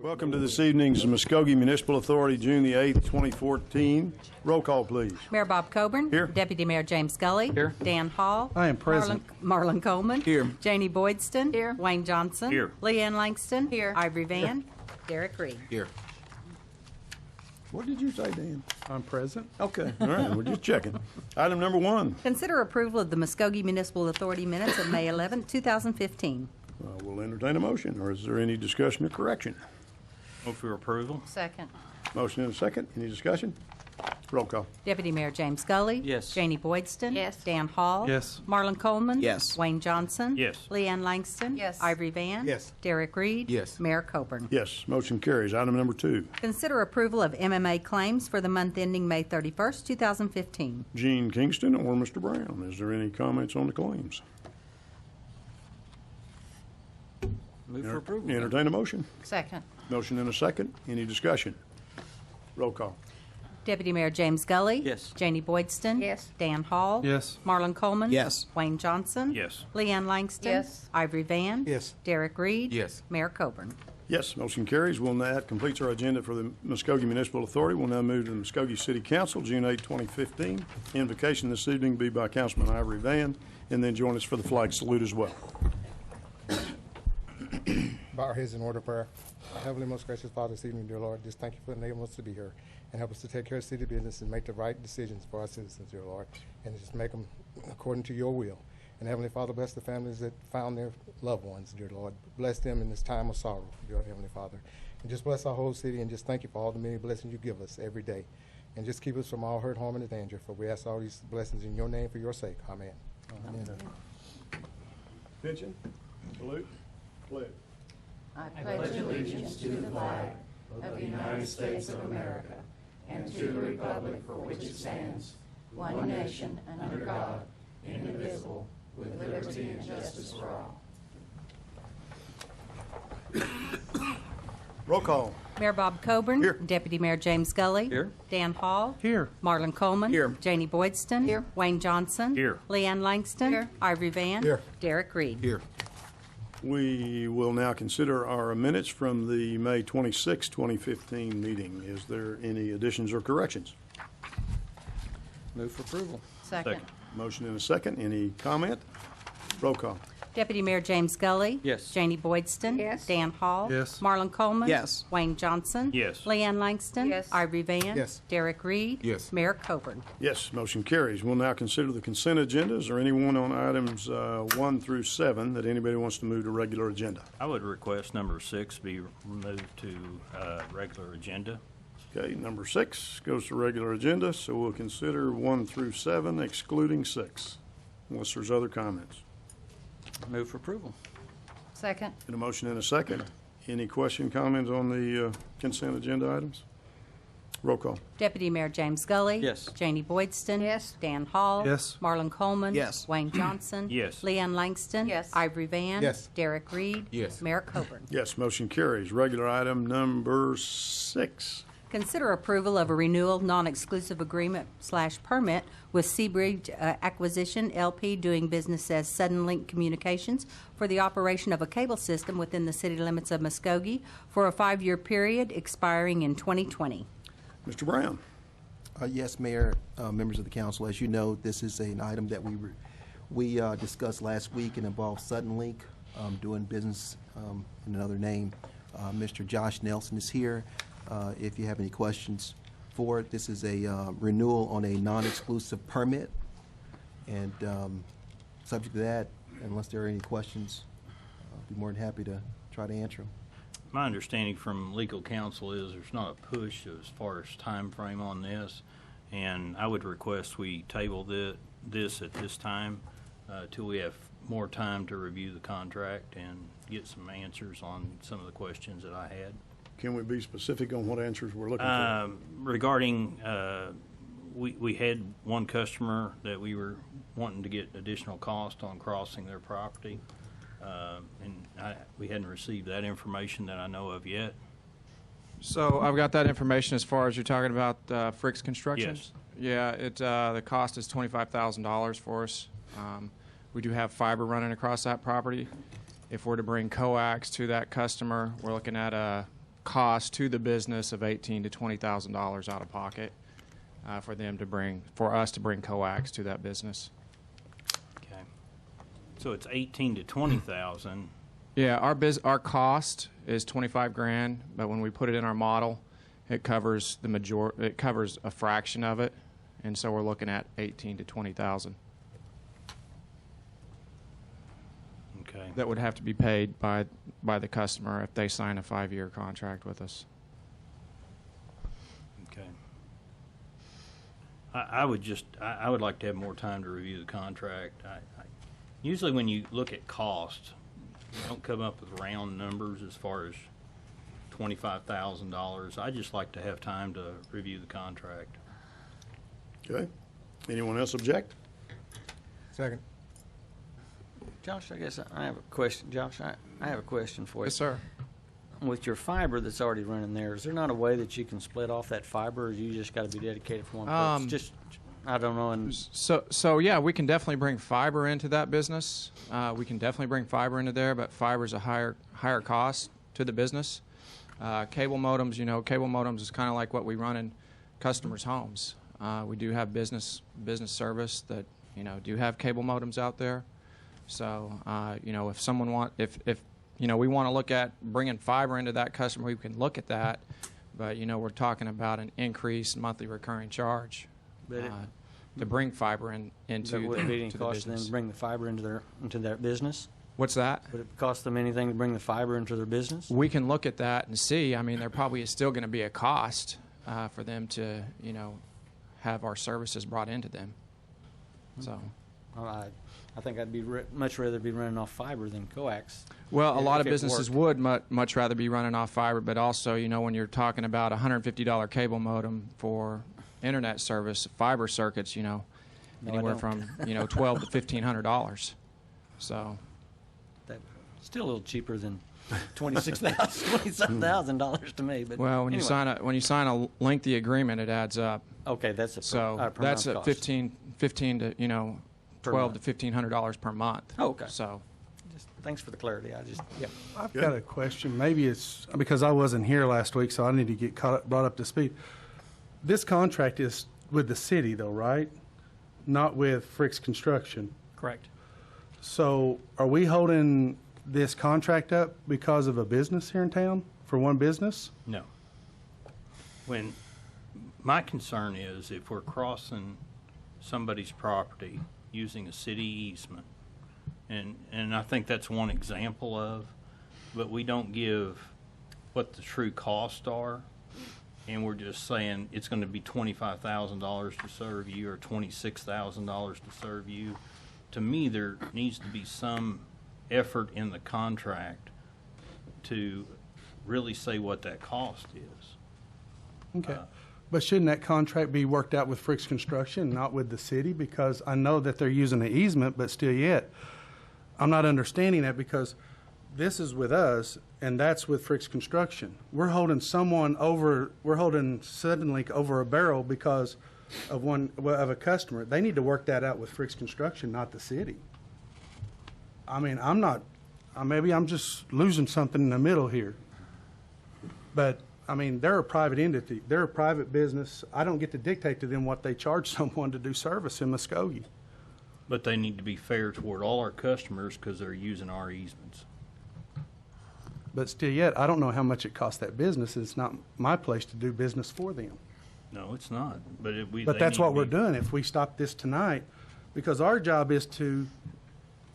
Welcome to this evening's Muskogee Municipal Authority, June the 8th, 2014. Roll call, please. Mayor Bob Coburn. Here. Deputy Mayor James Scully. Here. Dan Hall. I am present. Marlon Coleman. Here. Janie Boydston. Here. Wayne Johnson. Here. Leanne Langston. Here. Ivory Van. Derek Reed. Here. What did you say, Dan? I'm present. Okay, all right, we're just checking. Item number 1. Consider approval of the Muskogee Municipal Authority minutes of May 11, 2015. We'll entertain a motion, or is there any discussion or correction? Move for approval. Second. Motion and a second. Any discussion? Roll call. Deputy Mayor James Scully. Yes. Janie Boydston. Yes. Dan Hall. Yes. Marlon Coleman. Yes. Wayne Johnson. Yes. Leanne Langston. Yes. Ivory Van. Yes. Derek Reed. Yes. Mayor Coburn. Yes, motion carries. Item number 2. Consider approval of MMA claims for the month ending May 31st, 2015. Gene Kingston or Mr. Brown, is there any comments on the claims? Move for approval. Entertain a motion. Second. Motion and a second. Any discussion? Roll call. Deputy Mayor James Scully. Yes. Janie Boydston. Yes. Dan Hall. Yes. Marlon Coleman. Yes. Wayne Johnson. Yes. Leanne Langston. Yes. Ivory Van. Yes. Derek Reed. Yes. Mayor Coburn. Yes, motion carries. That completes our agenda for the Muskogee Municipal Authority. We'll now move to the Muskogee City Council, June 8, 2015. Invocation this evening will be by Councilman Ivory Van, and then join us for the flag salute as well. Bow our heads in order of prayer. Our heavenly, most gracious Father, this evening, dear Lord, just thank you for enabling us to be here and help us to take care of city business and make the right decisions for our citizens, dear Lord, and just make them according to your will. And Heavenly Father, bless the families that found their loved ones, dear Lord. Bless them in this time of sorrow, dear Heavenly Father. And just bless our whole city and just thank you for all the many blessings you give us every day. And just keep us from all hurt, harm, and danger. For we ask all these blessings in your name for your sake. Amen. Amen. Attention, salute, pledge. I pledge allegiance to the flag of the United States of America and to the republic for which it stands, one nation, under God, indivisible, with liberty and justice for all. Roll call. Mayor Bob Coburn. Here. Deputy Mayor James Scully. Here. Dan Hall. Here. Marlon Coleman. Here. Janie Boydston. Here. Wayne Johnson. Here. Leanne Langston. Here. Ivory Van. Here. Derek Reed. Here. We will now consider our minutes from the May 26, 2015 meeting. Is there any additions or corrections? Move for approval. Second. Motion and a second. Any comment? Roll call. Deputy Mayor James Scully. Yes. Janie Boydston. Yes. Dan Hall. Yes. Marlon Coleman. Yes. Wayne Johnson. Yes. Leanne Langston. Yes. Ivory Van. Yes. Derek Reed. Yes. Mayor Coburn. Yes, motion carries. We'll now consider the consent agenda. Is there anyone on items 1 through 7 that anybody wants to move to regular agenda? I would request number 6 be removed to regular agenda. Okay, number 6 goes to regular agenda, so we'll consider 1 through 7, excluding 6, unless there's other comments. Move for approval. Second. Get a motion and a second. Any question, comments on the consent agenda items? Roll call. Deputy Mayor James Scully. Yes. Janie Boydston. Yes. Dan Hall. Yes. Marlon Coleman. Yes. Wayne Johnson. Yes. Leanne Langston. Yes. Ivory Van. Yes. Derek Reed. Yes. Mayor Coburn. Yes, motion carries. Regular item number 6. Consider approval of a renewal non-exclusive agreement/permit with Seabridge Acquisition LP doing business as Sudden Link Communications for the operation of a cable system within the city limits of Muskogee for a 5-year period expiring in 2020. Mr. Brown. Yes, Mayor, members of the council. As you know, this is an item that we discussed last week and involves Sudden Link doing business in another name. Mr. Josh Nelson is here. If you have any questions for it, this is a renewal on a non-exclusive permit. And subject to that, unless there are any questions, I'll be more than happy to try to answer them. My understanding from legal counsel is there's not a push as far as time frame on this, and I would request we table this at this time till we have more time to review the contract and get some answers on some of the questions that I had. Can we be specific on what answers we're looking for? Regarding, we had one customer that we were wanting to get additional cost on crossing their property, and we hadn't received that information that I know of yet. So I've got that information as far as you're talking about Frick's Construction? Yes. Yeah, the cost is $25,000 for us. We do have fiber running across that property. If we're to bring coax to that customer, we're looking at a cost to the business of $18,000 to $20,000 out of pocket for us to bring coax to that business. Okay. So it's 18 to 20,000. Yeah, our cost is $25,000, but when we put it in our model, it covers it covers a fraction of it, and so we're looking at 18 to 20,000. Okay. That would have to be paid by the customer if they sign a 5-year contract with us. Okay. I would like to have more time to review the contract. Usually when you look at costs, you don't come up with round numbers as far as $25,000. I just like to have time to review the contract. Okay. Anyone else object? Second. Josh, I guess I have a question. Josh, I have a question for you. Yes, sir. With your fiber that's already running there, is there not a way that you can split off that fiber, or you just got to be dedicated for one purpose? Just, I don't know. And So yeah, we can definitely bring fiber into that business. We can definitely bring fiber into there, but fiber's a higher cost to the business. Cable modems, cable modems is kind of like what we run in customers' homes. We do have business service that do have cable modems out there. So if someone if we want to look at bringing fiber into that customer, we can look at that. But we're talking about an increased monthly recurring charge to bring fiber into so would it be any to the cost to them business. to bring the fiber into their business? What's that? Would it cost them anything to bring the fiber into their business? We can look at that and see. I mean, there probably is still going to be a cost for them to, have our services brought into them. So, Well, I think I'd be much rather be running off fiber than coax. well, a lot of If it businesses worked. would much rather be running off fiber, but also, when you're talking about a $150 cable modem for internet service, fiber circuits, I anywhere don't. from $1,200 to $1,500. So. That's still a little cheaper than $27,000 to me. But Well, when anyway. you sign a lengthy agreement, it adds up. Okay, that's a So per that's month at cost. 15 to Per $1,200 month. to $1,500 per month. Oh, okay. So Just, thanks for the clarity. I've Good. got a question. Maybe it's because I wasn't here last week, so I need to get brought up to speed. This contract is with the city, though, right? Not with Frick's Construction. Correct. So are we holding this contract up because of a business here in town, for one business? No. When my concern is if we're crossing somebody's property using a city easement, and I think that's one example of, but we don't give what the true costs are, and we're just saying it's going to be $25,000 to serve you or $26,000 to serve you. To me, there needs to be some effort in the contract to really say what that cost is. Okay. But shouldn't that contract be worked out with Frick's Construction, not with the city? Because I know that they're using the easement, but still yet, I'm not understanding that because this is with us and that's with Frick's Construction. We're holding Suddenlink over a barrel because of a customer. They need to work that out with Frick's Construction, not the city. I mean, maybe I'm just losing something in the middle here. But, I mean, they're a private entity. They're a private business. I don't get to dictate to them what they charge someone to do service in Muskogee. But they need to be fair toward all our customers because they're using our easements. But still yet, I don't know how much it costs that business. It's not my place to do business for them. No, it's not. But But that's what we're doing if we stop this tonight, because our job is to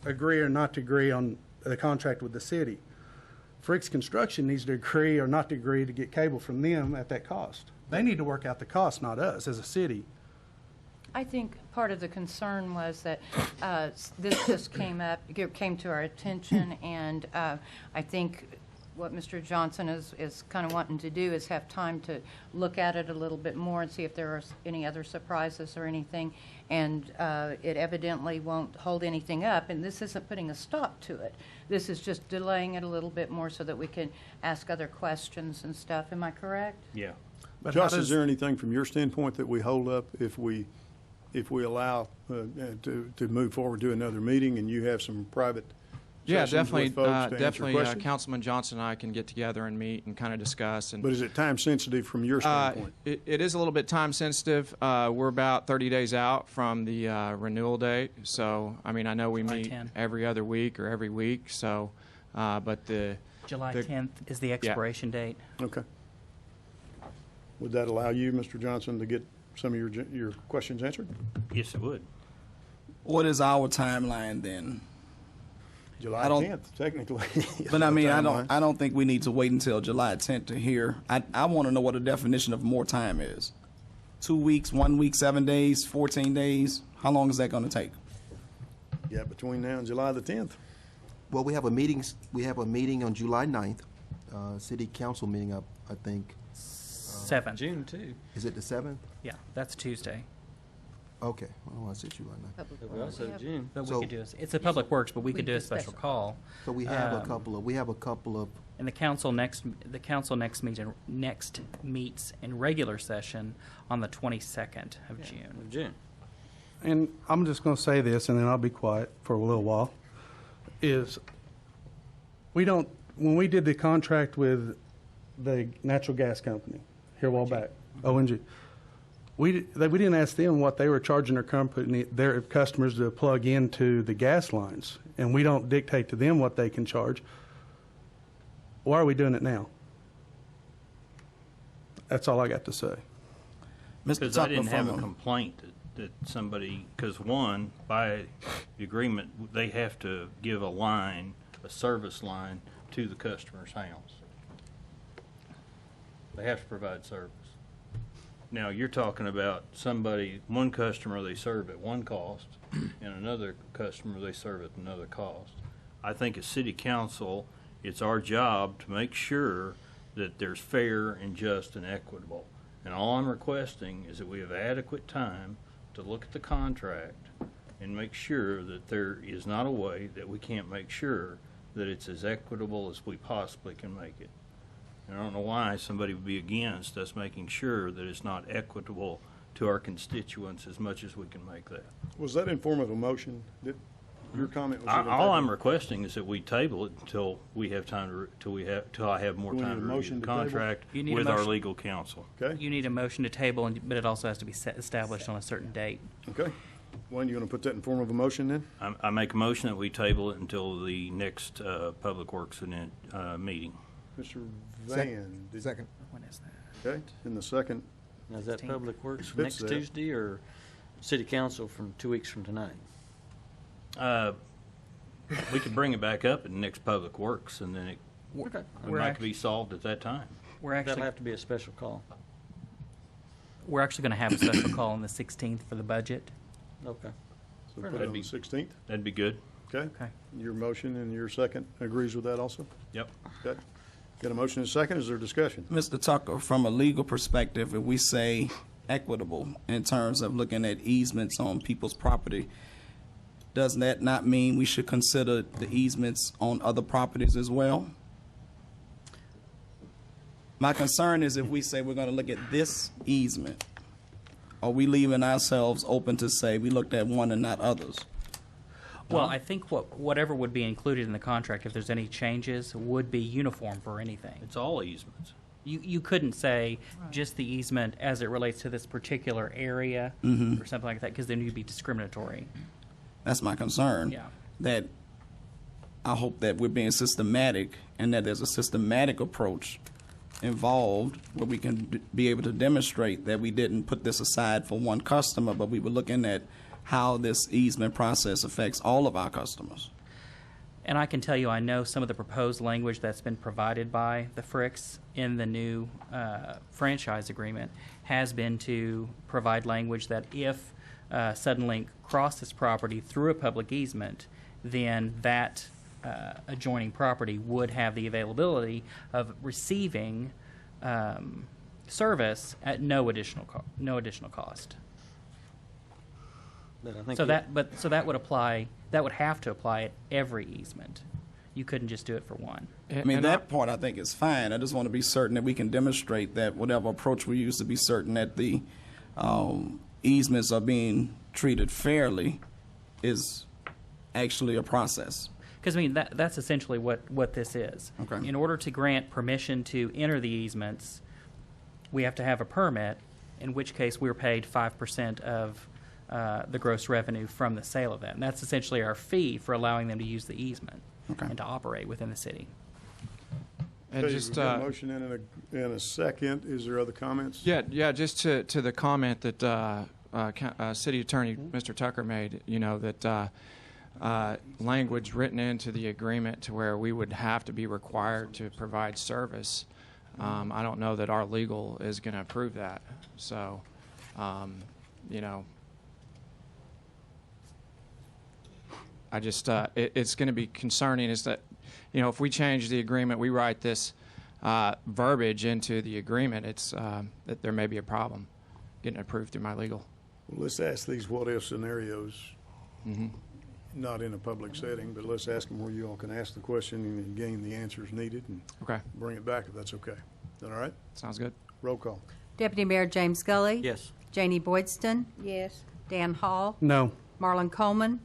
agree or not to agree on the contract with the city. Frick's Construction needs to agree or not to agree to get cable from them at that cost. They need to work out the cost, not us as a city. I think part of the concern was that this just came to our attention, and I think what Mr. Johnson is kind of wanting to do is have time to look at it a little bit more and see if there are any other surprises or anything. And it evidently won't hold anything up, and this isn't putting a stop to it. This is just delaying it a little bit more so that we can ask other questions and stuff. Am I correct? Yeah. But Josh, how is does- there anything from your standpoint that we hold up if we allow to move forward to another meeting and you have some private Yeah, sessions definitely, with folks to answer definitely. questions? Councilman Johnson and I can get together and meet and kind of discuss. And But is it time sensitive from your standpoint? it is a little bit time sensitive. We're about 30 days out from the renewal date, so I mean, I know we July meet 10. every other week or every week. So, but July the- 10th is the expiration date. Okay. Would that allow you, Mr. Johnson, to get some of your questions answered? Yes, it would. What is our timeline then? July I don't- 10th, technically. But I mean, Timeline. I don't think we need to wait until July 10th to hear. I want to know what the definition of more time is. 2 weeks, 1 week, 7 days, 14 days. How long is that going to take? Yeah, between now and July the 10th. Well, we have a meeting on July 9th, city council meeting up, I think. 7. June too. Is it the 7th? Yeah, that's Tuesday. Okay. Oh, I said July 9th. We also have June. But So- we could do, it's a public works, but we could do a special call. So we have a couple of, And the council next meets in regular session on the 22nd of June. June. And I'm just going to say this, and then I'll be quiet for a little while, is when we did the contract with the natural gas company here a while back, ONG, we didn't ask them what they were charging their customers to plug into the gas lines, and we don't dictate to them what they can charge. Why are we doing it now? That's all I got to say. Mr. Because I Tucker, didn't have a from complaint that somebody, because one, by the agreement, they have to give a service line to the customer's house. They have to provide service. Now, you're talking about one customer they serve at one cost, and another customer they serve at another cost. I think as city council, it's our job to make sure that there's fair and just and equitable. And all I'm requesting is that we have adequate time to look at the contract and make sure that there is not a way that we can't make sure that it's as equitable as we possibly can make it. And I don't know why somebody would be against us making sure that it's not equitable to our constituents as much as we can make that. Was that in form of a motion? Your comment was? All I'm requesting is that we table it until we have time till I have more We need time a to motion review the to table? contract You need a with our motion. legal counsel. Okay, You need a motion to table, but it also has to be established on a certain date. okay. When you going to put that in form of a motion then? I make a motion that we table it until the next Public Works meeting. Mr. Van? did- second. When is that? Okay, in the second, Now, is that 16th. Public Works Fits next that. Tuesday or City Council from 2 weeks from tonight? We could bring it back up in the next Public Works, and then it Okay. might be solved at that time. We're That'll actually, have to be a special call. we're actually going to have a special call on the 16th for the budget. Okay. so put it on the 16th, That'd be good. okay? Okay. Your motion and your second agrees with that also? Yep. Okay. Got a motion and a second, is there discussion? Mr. Tucker, from a legal perspective, if we say equitable in terms of looking at easements on people's property, does that not mean we should consider the easements on other properties as well? My concern is if we say we're going to look at this easement, are we leaving ourselves open to say we looked at one and not others? Well, I think whatever would be included in the contract, if there's any changes, would be uniform for anything. It's all easements. You couldn't say just the easement as it relates to this particular area or something like that, because then you'd be discriminatory. That's my concern. Yeah. That I hope that we're being systematic and that there's a systematic approach involved where we can be able to demonstrate that we didn't put this aside for one customer, but we were looking at how this easement process affects all of our customers. And I can tell you, I know some of the proposed language that's been provided by the Fricks in the new franchise agreement has been to provide language that if Suddenlink crosses property through a public easement, then that adjoining property would have the availability of receiving service at no additional cost. But I think So that would apply. That would have to apply at every easement. You couldn't just do it for one. I mean, that part I think is fine. I just want to be certain that we can demonstrate that whatever approach we use to be certain that the easements are being treated fairly is actually a process. Because, I mean, that's essentially what this is. Okay. In order to grant permission to enter the easements, we have to have a permit, in which case we're paid 5% of the gross revenue from the sale of that. And that's essentially our fee for allowing them to use the easement Okay. and to operate within the city. And Okay, just we've got a motion in a second. Is there other comments? yeah, just to the comment that City Attorney Mr. Tucker made, that language written into the agreement to where we would have to be required to provide service. I don't know that our legal is going to approve that. So, I just it's going to be concerning. Is that if we change the agreement, we write this verbiage into the agreement, it's that there may be a problem getting approved through my legal. Well, let's ask these what-if scenarios, not in a public setting, but let's ask them where you all can ask the question and gain the answers needed and Okay, bring it back if that's okay. Is that all right? sounds good. Roll call. Deputy Mayor James Scully. Yes. Janie Boydston. Yes. Dan Hall. No. Marlon Coleman.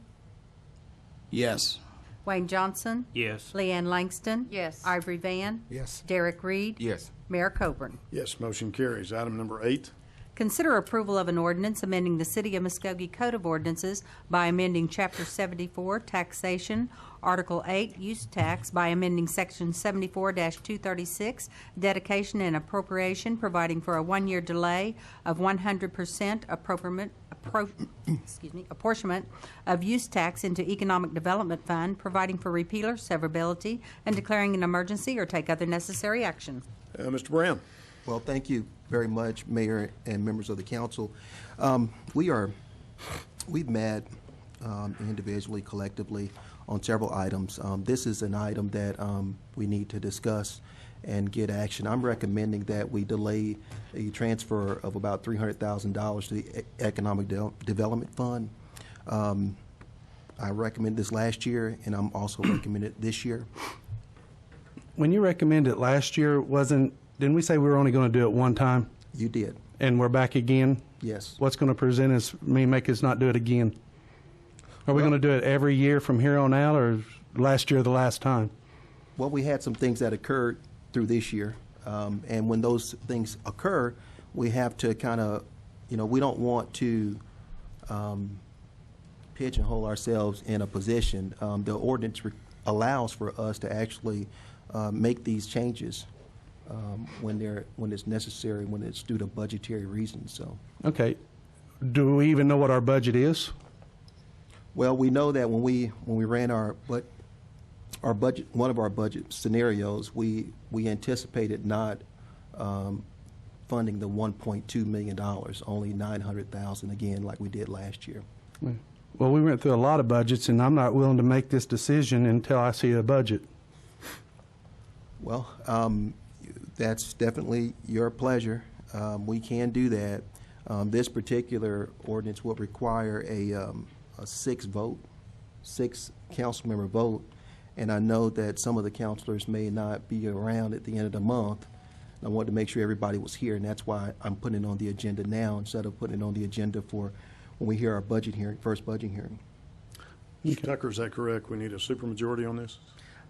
Yes. Wayne Johnson. Yes. Leanne Langston. Yes. Ivory Van. Yes. Derek Reed. Yes. Mayor Coburn. Yes, motion carries. Item number 8. Consider approval of an ordinance amending the City of Muskogee Code of Ordinances by amending Chapter 74, Taxation, Article 8, Use Tax, by amending Section 74-236, Dedication and Appropriation, providing for a one-year delay of 100% apportionment of use tax into Economic Development Fund, providing for repealer, severability, and declaring an emergency or take other necessary action. Mr. Brown. Well, thank you very much, Mayor and members of the council. We've met individually, collectively, on several items. This is an item that we need to discuss and get action. I'm recommending that we delay a transfer of about $300,000 to the Economic Development Fund. I recommended this last year, and I'm also recommending it this year. When you recommended it last year, didn't we say we were only going to do it one time? You did, And we're back again? yes. What's going to make us not do it again? Are we going to do it every year from here on out, or last year the last time? Well, we had some things that occurred through this year, and when those things occur, we have to kind of, we don't want to pigeonhole ourselves in a position. The ordinance allows for us to actually make these changes when it's necessary, when it's due to budgetary reasons. So, Okay. Do we even know what our budget is? well, we know that when we ran our budget, one of our budget scenarios, we anticipated not funding the $1.2 million, only $900,000 again, like we did last year. Well, we went through a lot of budgets, and I'm not willing to make this decision until I see a budget. Well, that's definitely your pleasure. We can do that. This particular ordinance will require a 6 council member vote, and I know that some of the councilors may not be around at the end of the month. I wanted to make sure everybody was here, and that's why I'm putting it on the agenda now instead of putting it on the agenda for when we hear our budget hearing, first budget hearing. Mr. Tucker, is that correct? We need a supermajority on this?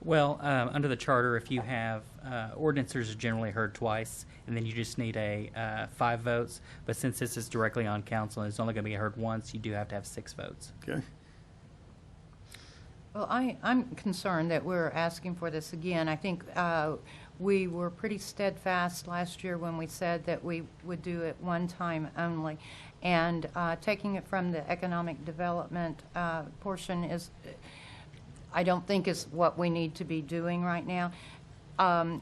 Well, under the charter, if you have ordinances are generally heard twice, and then you just need 5 votes. But since this is directly on council and it's only going to be heard once, you do have to have 6 votes. Okay. Well, I'm concerned that we're asking for this again. I think we were pretty steadfast last year when we said that we would do it one time only. And taking it from the economic development portion I don't think is what we need to be doing right now.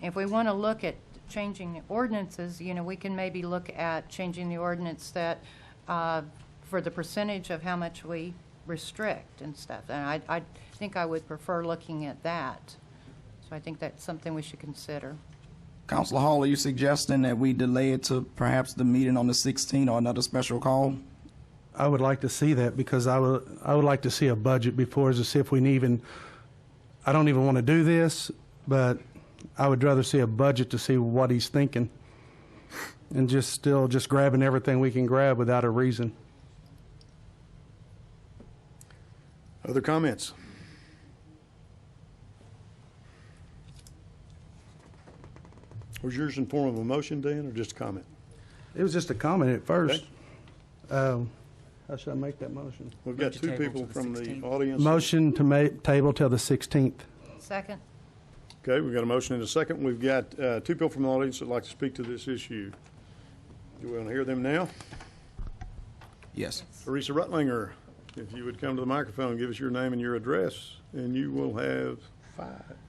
If we want to look at changing the ordinances, we can maybe look at changing the ordinance that for the percentage of how much we restrict and stuff. And I think I would prefer looking at that. So I think that's something we should consider. Councilor Hall, are you suggesting that we delay it to perhaps the meeting on the 16th or another special call? I would like to see that because I would like to see a budget before to see if we even. I don't even want to do this, but I would rather see a budget to see what he's thinking, and just grabbing everything we can grab without a reason. Other comments? Was yours in form of a motion, Dan, or just a comment? It was just a comment at first. Okay. How should I make that motion? We've got to two table people to the from the 16th. audience. Motion to table till the 16th. Second. Okay, we've got a motion and a second. We've got two people from the audience that like to speak to this issue. Do we want to hear them now? Yes. Teresa Rutlinger, if you would come to the microphone, give us your name and your address, and you will have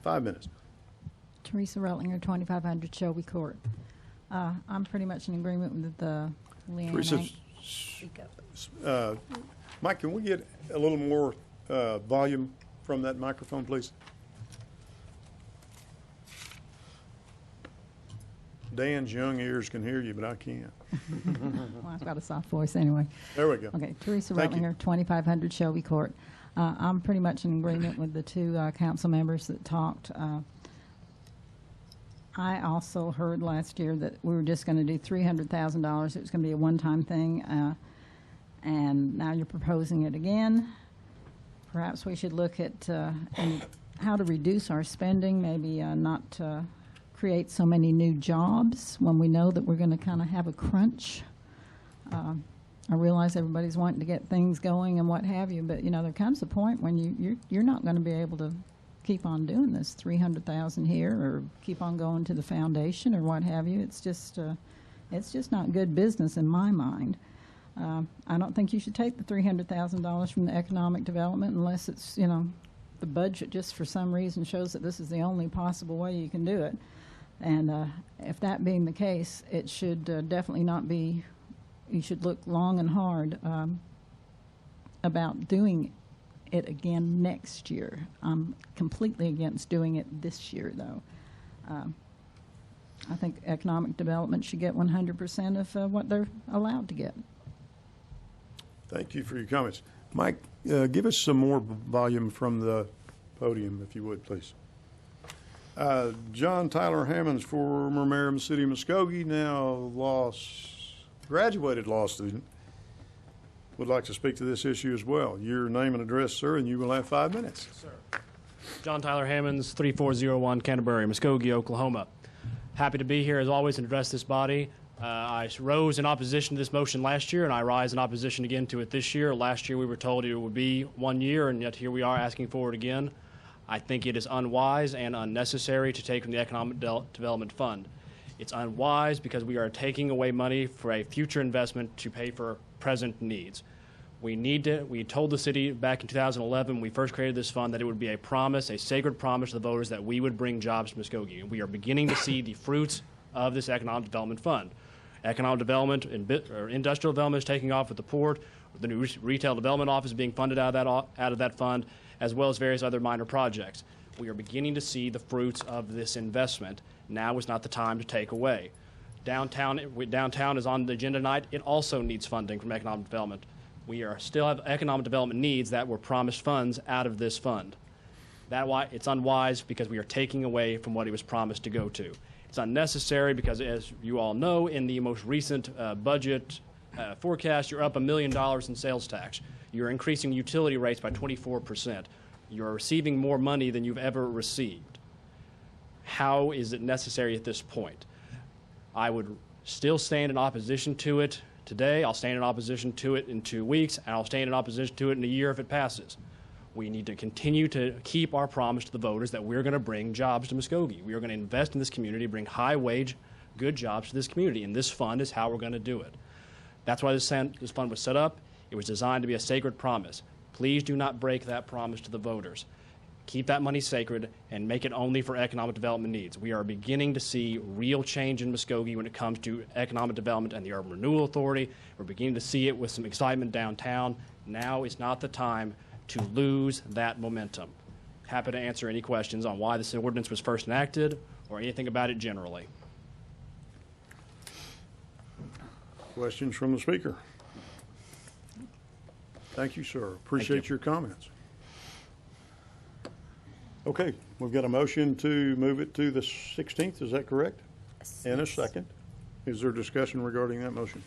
5 minutes. Teresa Rutlinger, 2500 Shelby Court. I'm pretty much in agreement with the Leanne. Teresa, Mike, can we get a little more volume from that microphone, please? Dan's young ears can hear you, but I can't. Well, I've got a soft voice anyway. There we go. Okay, Teresa Thank you. Rutlinger, 2500 Shelby Court. I'm pretty much in agreement with the two council members that talked. I also heard last year that we were just going to do $300,000. It was going to be a one-time thing, and now you're proposing it again. Perhaps we should look at how to reduce our spending, maybe not create so many new jobs when we know that we're going to kind of have a crunch. I realize everybody's wanting to get things going and what have you, but there comes a point when you're not going to be able to keep on doing this 300,000 here or keep on going to the foundation or what have you. It's just not good business in my mind. I don't think you should take the $300,000 from the economic development unless it's the budget just for some reason shows that this is the only possible way you can do it. And if that being the case, it should definitely not be. You should look long and hard about doing it again next year. I'm completely against doing it this year, though. I think economic development should get 100% of what they're allowed to get. Thank you for your comments. Mike, give us some more volume from the podium, if you would, please. John Tyler Hammonds, former mayor of the city of Muskogee, now graduated law student, would like to speak to this issue as well. Your name and address, sir, and you will have 5 minutes. Yes, sir. John Tyler Hammonds, 3401 Canterbury, Muskogee, Oklahoma. Happy to be here as always and address this body. I rose in opposition to this motion last year, and I rise in opposition again to it this year. Last year we were told it would be 1 year, and yet here we are asking for it again. I think it is unwise and unnecessary to take from the Economic Development Fund. It's unwise because we are taking away money for a future investment to pay for present needs. We told the city back in 2011 when we first created this fund that it would be a promise, a sacred promise to the voters that we would bring jobs to Muskogee. And we are beginning to see the fruits of this Economic Development Fund. Economic development or industrial development is taking off with the port, the new retail development office being funded out of that fund, as well as various other minor projects. We are beginning to see the fruits of this investment. Now is not the time to take away. Downtown is on the agenda tonight. It also needs funding from economic development. We still have economic development needs that were promised funds out of this fund. It's unwise because we are taking away from what it was promised to go to. It's unnecessary because, as you all know, in the most recent budget forecast, you're up $1 million in sales tax. You're increasing utility rates by 24%. You're receiving more money than you've ever received. How is it necessary at this point? I would still stand in opposition to it today. I'll stand in opposition to it in 2 weeks, and I'll stand in opposition to it in a year if it passes. We need to continue to keep our promise to the voters that we're going to bring jobs to Muskogee. We are going to invest in this community, bring high-wage, good jobs to this community, and this fund is how we're going to do it. That's why this fund was set up. It was designed to be a sacred promise. Please do not break that promise to the voters. Keep that money sacred and make it only for economic development needs. We are beginning to see real change in Muskogee when it comes to economic development and the Urban Renewal Authority. We're beginning to see it with some excitement downtown. Now is not the time to lose that momentum. Happy to answer any questions on why this ordinance was first enacted or anything about it generally. Questions from the speaker? Thank you, sir. Appreciate your comments. Okay, we've got a motion to move it to the 16th, is that correct? And a second. Is there discussion regarding that motion?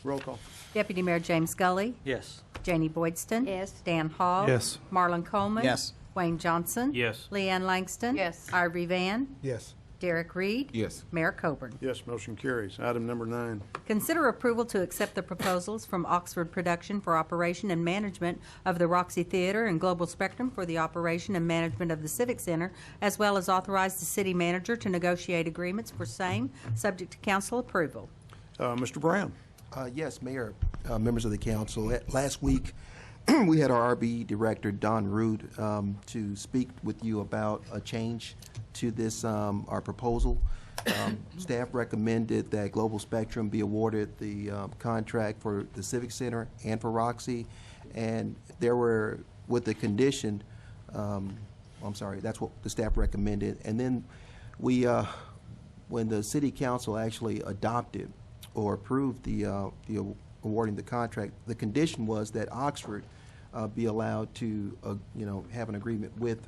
Roll call. Deputy Mayor James Scully. Yes. Janie Boydston. Yes. Dan Hall. Yes. Marlon Coleman. Yes. Wayne Johnson. Yes. Leanne Langston. Yes. Ira Van. Yes. Derek Reed. Yes. Mayor Coburn. Yes, motion carries. Item number 9. Consider approval to accept the proposals from Oxford Production for operation and management of the Roxy Theater and Global Spectrum for the operation and management of the Civic Center, as well as authorize the city manager to negotiate agreements for same, subject to council approval. Mr. Brown? Yes, Mayor, members of the council. Last week, we had our RB director, Don Root, to speak with you about a change to this, our proposal. Staff recommended that Global Spectrum be awarded the contract for the Civic Center and for Roxy, and there were, with the condition, I'm sorry, that's what the staff recommended. And then we, when the city council actually adopted or approved the awarding the contract, the condition was that Oxford be allowed to, have an agreement with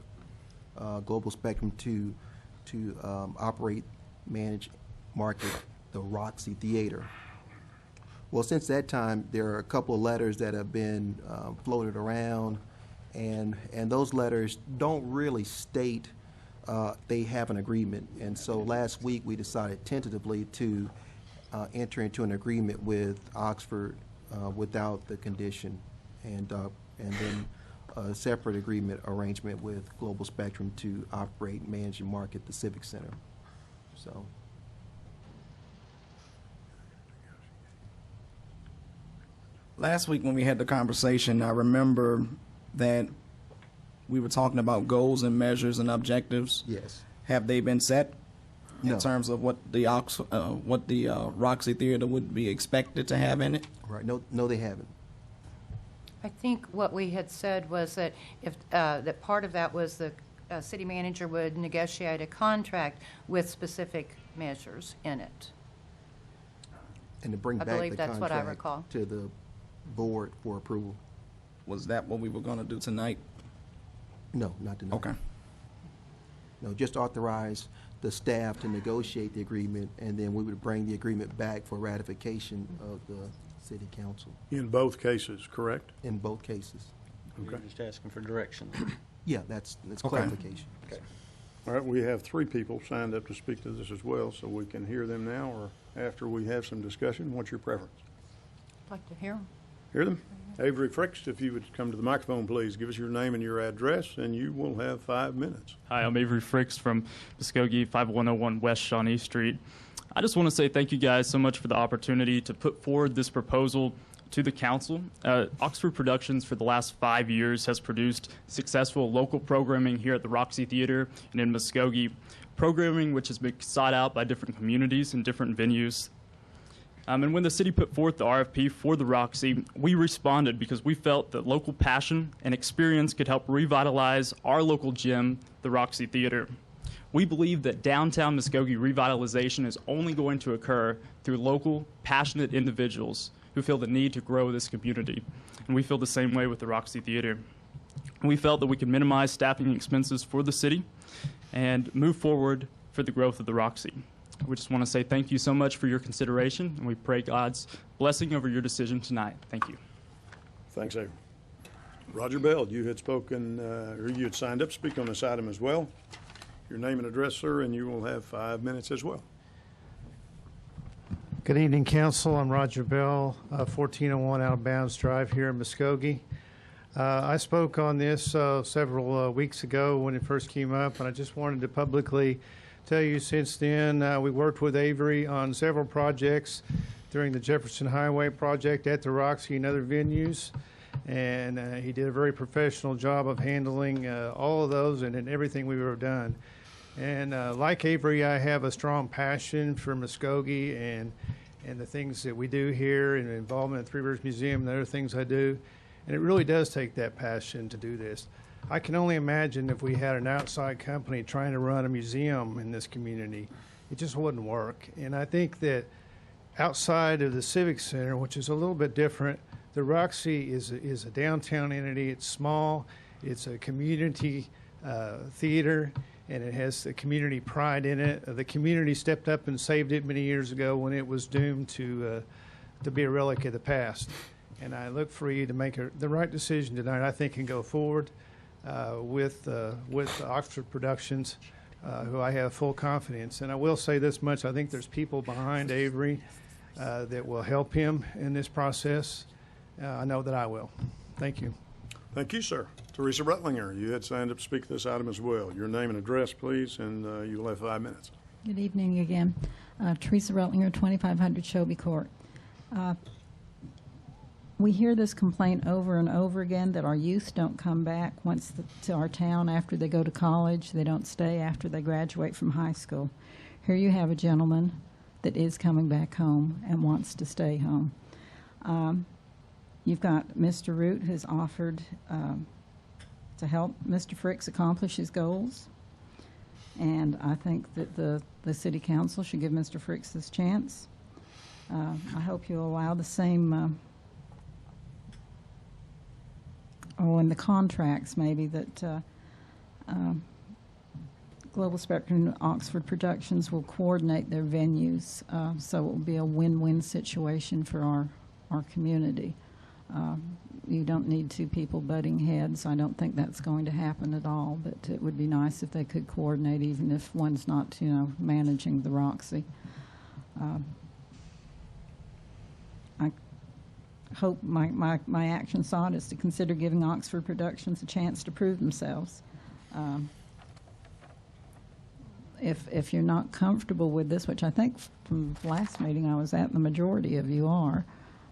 Global Spectrum to operate, manage, market the Roxy Theater. Well, since that time, there are a couple of letters that have been floated around, and those letters don't really state they have an agreement. And so last week, we decided tentatively to enter into an agreement with Oxford without the condition, and then a separate agreement arrangement with Global Spectrum to operate, manage, and market the Civic Center. So. Last week when we had the conversation, I remember that we were talking about goals and measures and objectives. Yes. Have they been set No. in terms of what the Roxy Theater would be expected to have in it? Right. No, they haven't. I think what we had said was that if, that part of that was the city manager would negotiate a contract with specific measures in it. And to bring I back believe the that's what I contract recall. to the board for approval. Was that what we were going to do tonight? No, not tonight. Okay. No, just authorize the staff to negotiate the agreement, and then we would bring the agreement back for ratification of the city council In both cases, correct? in both cases. You're just asking for direction. Yeah, that's Okay. clarification. All right, we have 3 people signed up to speak to this as well, so we can hear them now or after we have some discussion. What's your preference? I'd like to hear them. Hear them? Avery Fricks, if you would come to the microphone, please. Give us your name and your address, and you will have 5 minutes. Hi, I'm Avery Fricks from Muskogee, 5101 West Shawnee Street. I just want to say thank you guys so much for the opportunity to put forward this proposal to the council. Oxford Productions for the last 5 years has produced successful local programming here at the Roxy Theater and in Muskogee, programming which has been sought out by different communities and different venues. And when the city put forth the RFP for the Roxy, we responded because we felt that local passion and experience could help revitalize our local gym, the Roxy Theater. We believe that downtown Muskogee revitalization is only going to occur through local, passionate individuals who feel the need to grow this community. And we feel the same way with the Roxy Theater. We felt that we could minimize staffing expenses for the city and move forward for the growth of the Roxy. We just want to say thank you so much for your consideration, and we pray God's blessing over your decision tonight. Thank you. Thanks, Avery. Roger Bell, you had spoken, or you had signed up to speak on this item as well. Your name and address, sir, and you will have 5 minutes as well. Good evening, Council. I'm Roger Bell, 1401 Out of Bounds Drive here in Muskogee. I spoke on this several weeks ago when it first came up, and I just wanted to publicly tell you since then we worked with Avery on several projects during the Jefferson Highway project at the Roxy and other venues, and he did a very professional job of handling all of those and in everything we've ever done. And like Avery, I have a strong passion for Muskogee and the things that we do here and involvement in Three Rivers Museum and other things I do. And it really does take that passion to do this. I can only imagine if we had an outside company trying to run a museum in this community, it just wouldn't work. And I think that outside of the Civic Center, which is a little bit different, the Roxy is a downtown entity. It's small. It's a community theater, and it has the community pride in it. The community stepped up and saved it many years ago when it was doomed to be a relic of the past. And I look for you to make the right decision tonight, I think, and go forward. with Oxford Productions, who I have full confidence. And I will say this much: I think there's people behind Avery that will help him in this process. I know that I will. Thank you. Thank you, sir. Teresa Rutlinger, you had signed up to speak to this item as well. Your name and address, please, and you'll have 5 minutes. Good evening again. Teresa Rutlinger, 2500 Shelby Court. We hear this complaint over and over again that our youth don't come back to our town after they go to college. They don't stay after they graduate from high school. Here you have a gentleman that is coming back home and wants to stay home. You've got Mr. Root has offered to help Mr. Fricks accomplish his goals. And I think that the City Council should give Mr. Fricks this chance. I hope you'll allow the same, in the contracts maybe, that Global Spectrum and Oxford Productions will coordinate their venues, so it will be a win-win situation for our community. You don't need two people butting heads. I don't think that's going to happen at all, but it would be nice if they could coordinate, even if one's not, managing the Roxy. I hope my action thought is to consider giving Oxford Productions a chance to prove themselves. If you're not comfortable with this, which I think from the last meeting I was at, the majority of you are,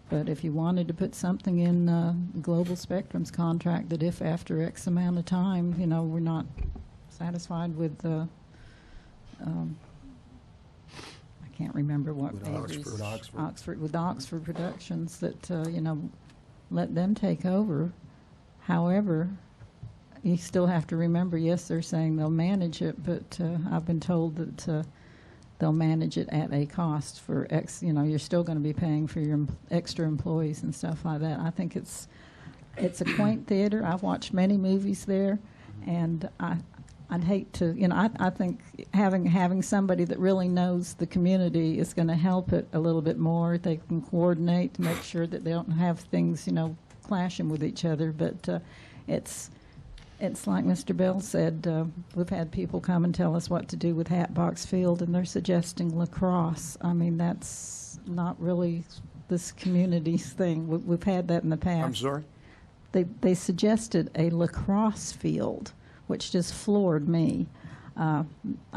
but if you wanted to put something in Global Spectrum's contract that if after X amount of time, we're not satisfied with I can't remember what With Avery's- Oxford. with Oxford Productions, that let them take over. However, you still have to remember, yes, they're saying they'll manage it, but I've been told that they'll manage it at a cost for X. You're still going to be paying for your extra employees and stuff like that. I think it's a quaint theater. I've watched many movies there, and I'd hate to, I think having somebody that really knows the community is going to help it a little bit more. They can coordinate to make sure that they don't have things, clashing with each other. But it's like Mr. Bell said, we've had people come and tell us what to do with Hatbox Field, and they're suggesting lacrosse. I mean, that's not really this community's thing. We've had that in the past. I'm sorry? They suggested a lacrosse field, which just floored me. I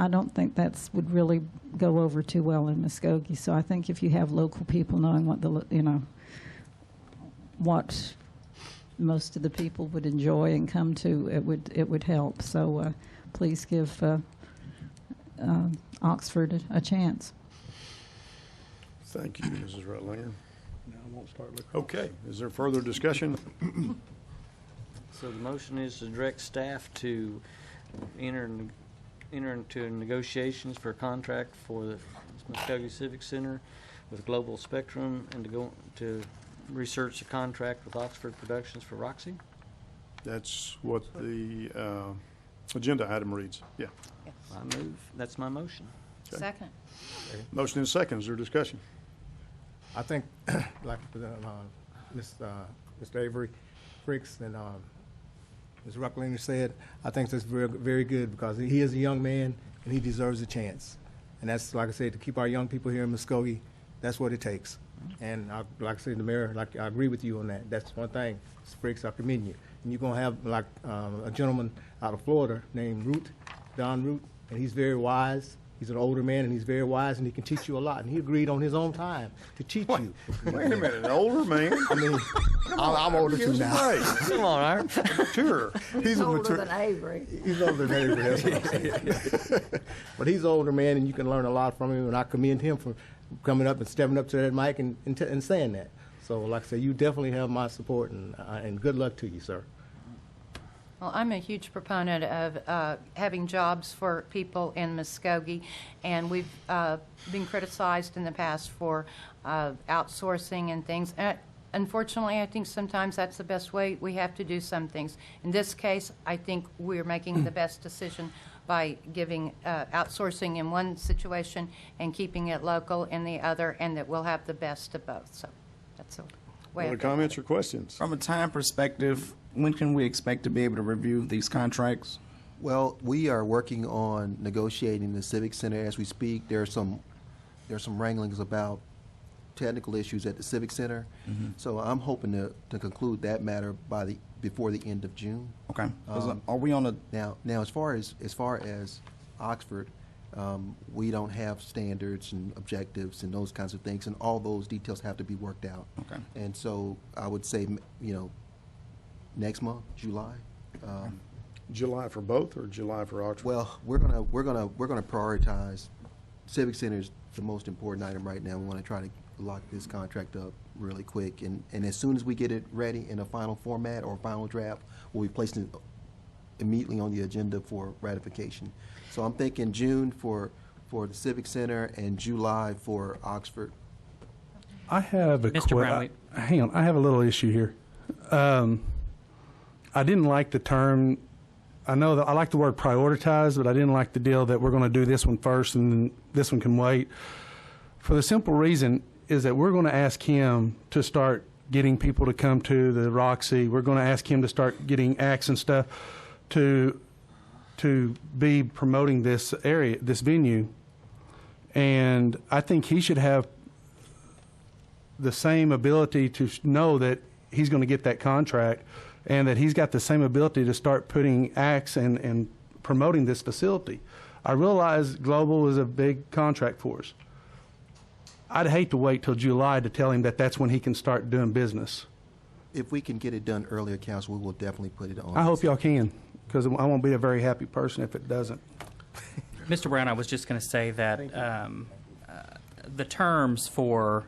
don't think that would really go over too well in Muskogee. So I think if you have local people knowing what most of the people would enjoy and come to, it would help. So please give Oxford a chance. Thank you, Mrs. Rutlinger. No, I won't start looking. Okay, is there further discussion? So the motion is to direct staff to enter into negotiations for a contract for the Muskogee Civic Center with Global Spectrum, and to go to research the contract with Oxford Productions for Roxy. That's what the agenda item reads. Yeah. I move. That's my motion. Okay. Second. Motion and second. Is there discussion? I think, like Mr. Avery Fricks and Ms. Rucklinger said, I think that's very, very good, because he is a young man and he deserves a chance. And that's, like I said, to keep our young people here in Muskogee, that's what it takes. And like I said, the mayor, I agree with you on that. That's one thing. Mr. Fricks, I commend you. And you're going to have a gentleman out of Florida named Don Root, and he's very wise. He's an older man, and he's very wise, and he can teach you a lot. And he agreed on his own time to teach you. Wait a minute, an older man? I mean, I'm older too now. Come on, Art. Sure. He's older than Avery. He's older than Avery, that's what I'm saying. But he's an older man, and you can learn a lot from him, and I commend him for coming up and stepping up to that mic and saying that. So, like I said, you definitely have my support, and good luck to you, sir. Well, I'm a huge proponent of having jobs for people in Muskogee, and we've been criticized in the past for outsourcing and things. Unfortunately, I think sometimes that's the best way. We have to do some things. In this case, I think we're making the best decision by giving outsourcing in one situation and keeping it local in the other, and that we'll have the best of both. So that's all. Other comments or questions? From a time perspective, when can we expect to be able to review these contracts? Well, we are working on negotiating the Civic Center as we speak. There's some wranglings about technical issues at the Civic Center. So I'm hoping to conclude that matter before the end of June. Okay. Are we on a Now as far as Oxford, we don't have standards and objectives and those kinds of things, and all those details have to be worked out. Okay. And so I would say, next month, July. July for both or July for Oxford? Well, we're gonna prioritize. Civic Center is the most important item right now. We want to try to lock this contract up really quick, and as soon as we get it ready in a final format or final draft, we'll be placing it immediately on the agenda for ratification. So I'm thinking June for the Civic Center and July for Oxford. I have Mr. Brown, hang on, I have a little issue here. I didn't like the term. I know that I like the word prioritize, but I didn't like the deal that we're going to do this one first and then this one can wait. For the simple reason is that we're going to ask him to start getting people to come to the Roxy. We're going to ask him to start getting acts and stuff to be promoting this area, this venue. And I think he should have the same ability to know that he's going to get that contract, and that he's got the same ability to start putting acts and promoting this facility. I realize Global is a big contract for us. I'd hate to wait till July to tell him that that's when he can start doing business. If we can get it done earlier, Council, we will definitely put it on. I hope y'all can, because I won't be a very happy person if it doesn't. Mr. Brown, I was just going to say that the terms for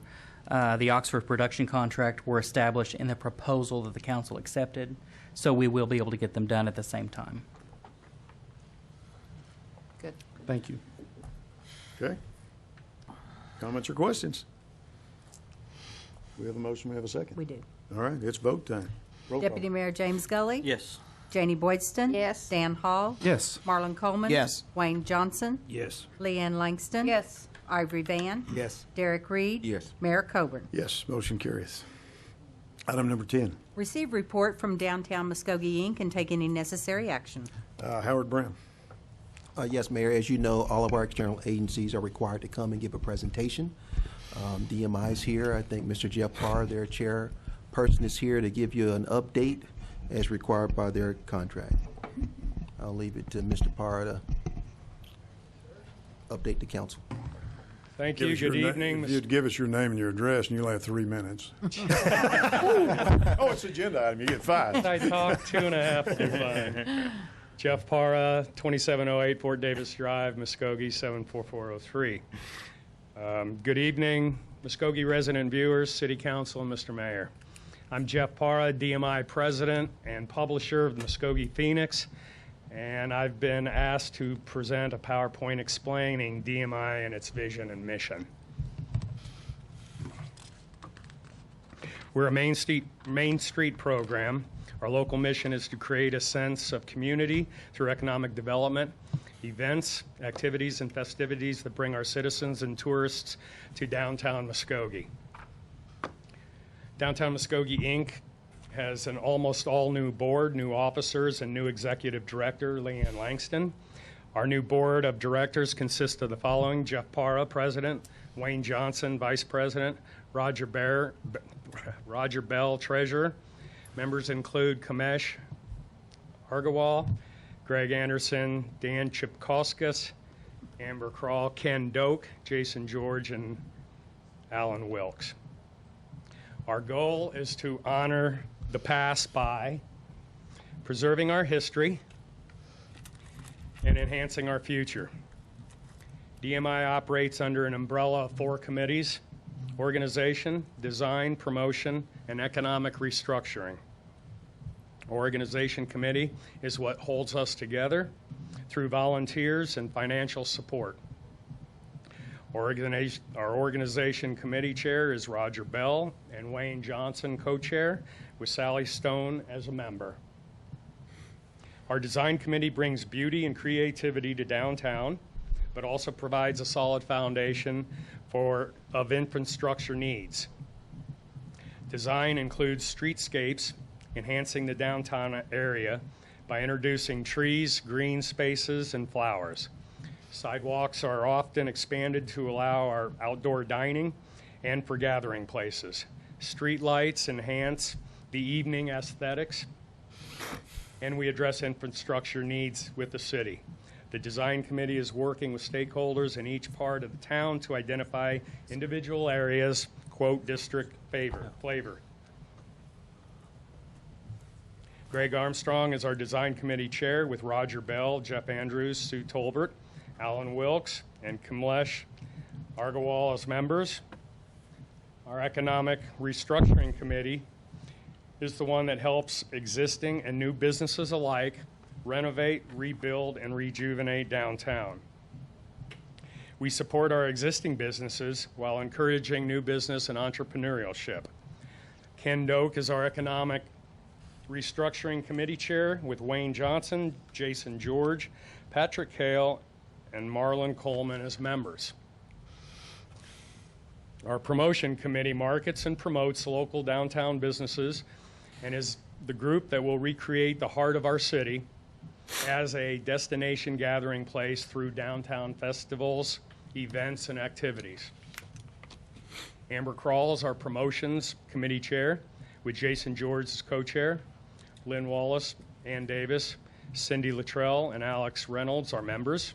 the Oxford production contract were established in the proposal that the council accepted, so we will be able to get them done at the same time. Good. Thank you. Okay. Comments or questions? We have a motion, we have a second. We do. All right, it's vote time. Roll call. Deputy Mayor James Gully? Yes. Janie Boydston? Yes. Dan Hall? Yes. Marlon Coleman? Yes. Wayne Johnson? Yes. Leanne Langston? Yes. Ivory Van? Yes. Derek Reed? Yes. Mayor Coburn? Yes, motion carries. Item number 10, Receive report from Downtown Muskogee, Inc. and take any necessary action. Howard Brown. Yes, Mayor, as you know, all of our external agencies are required to come and give a presentation. DMI is here. I think Mr. Jeff Parr, their chairperson, is here to give you an update as required by their contract. I'll leave it to Mr. Parr to update the council. Thank you. Good evening. If you'd give us your name and your address, and you'll have 3 minutes. Oh, it's agenda item. You get 5. I talk 2.5. You're fine. Jeff Parra, 2708 Fort Davis Drive, Muskogee, 74403. Good evening, Muskogee resident viewers, City Council, and Mr. Mayor. I'm Jeff Parra, DMI President and publisher of the Muskogee Phoenix, and I've been asked to present a PowerPoint explaining DMI and its vision and mission. We're a Main Street program. Our local mission is to create a sense of community through economic development, events, activities, and festivities that bring our citizens and tourists to downtown Muskogee. Downtown Muskogee, Inc. has an almost all-new board, new officers, and new executive director, Leanne Langston. Our new board of directors consists of the following: Jeff Parra, President; Wayne Johnson, Vice President; Roger Bell, Treasurer. Members include Kamesh Argawal, Greg Anderson, Dan Chipkauskas, Amber Crawl, Ken Doak, Jason George, and Alan Wilkes. Our goal is to honor the past by preserving our history and enhancing our future. DMI operates under an umbrella of 4 committees: organization, design, promotion, and economic restructuring. Our organization committee is what holds us together through volunteers and financial support. Our organization committee chair is Roger Bell and Wayne Johnson co-chair, with Sally Stone as a member. Our design committee brings beauty and creativity to downtown, but also provides a solid foundation of infrastructure needs. Design includes streetscapes, enhancing the downtown area by introducing trees, green spaces, and flowers. Sidewalks are often expanded to allow our outdoor dining and for gathering places. Street lights enhance the evening aesthetics, and we address infrastructure needs with the city. The design committee is working with stakeholders in each part of the town to identify individual areas, quote, district flavor. Greg Armstrong is our design committee chair with Roger Bell, Jeff Andrews, Sue Tolbert, Alan Wilkes, and Kamlesh Argawal as members. Our economic restructuring committee is the one that helps existing and new businesses alike renovate, rebuild, and rejuvenate downtown. We support our existing businesses while encouraging new business and entrepreneurship. Ken Doak is our economic restructuring committee chair with Wayne Johnson, Jason George, Patrick Hale, and Marlon Coleman as members. Our promotion committee markets and promotes local downtown businesses and is the group that will recreate the heart of our city as a destination gathering place through downtown festivals, events, and activities. Amber Krall is our promotions committee chair with Jason George as co-chair. Lynn Wallace, Ann Davis, Cindy Luttrell, and Alex Reynolds are members.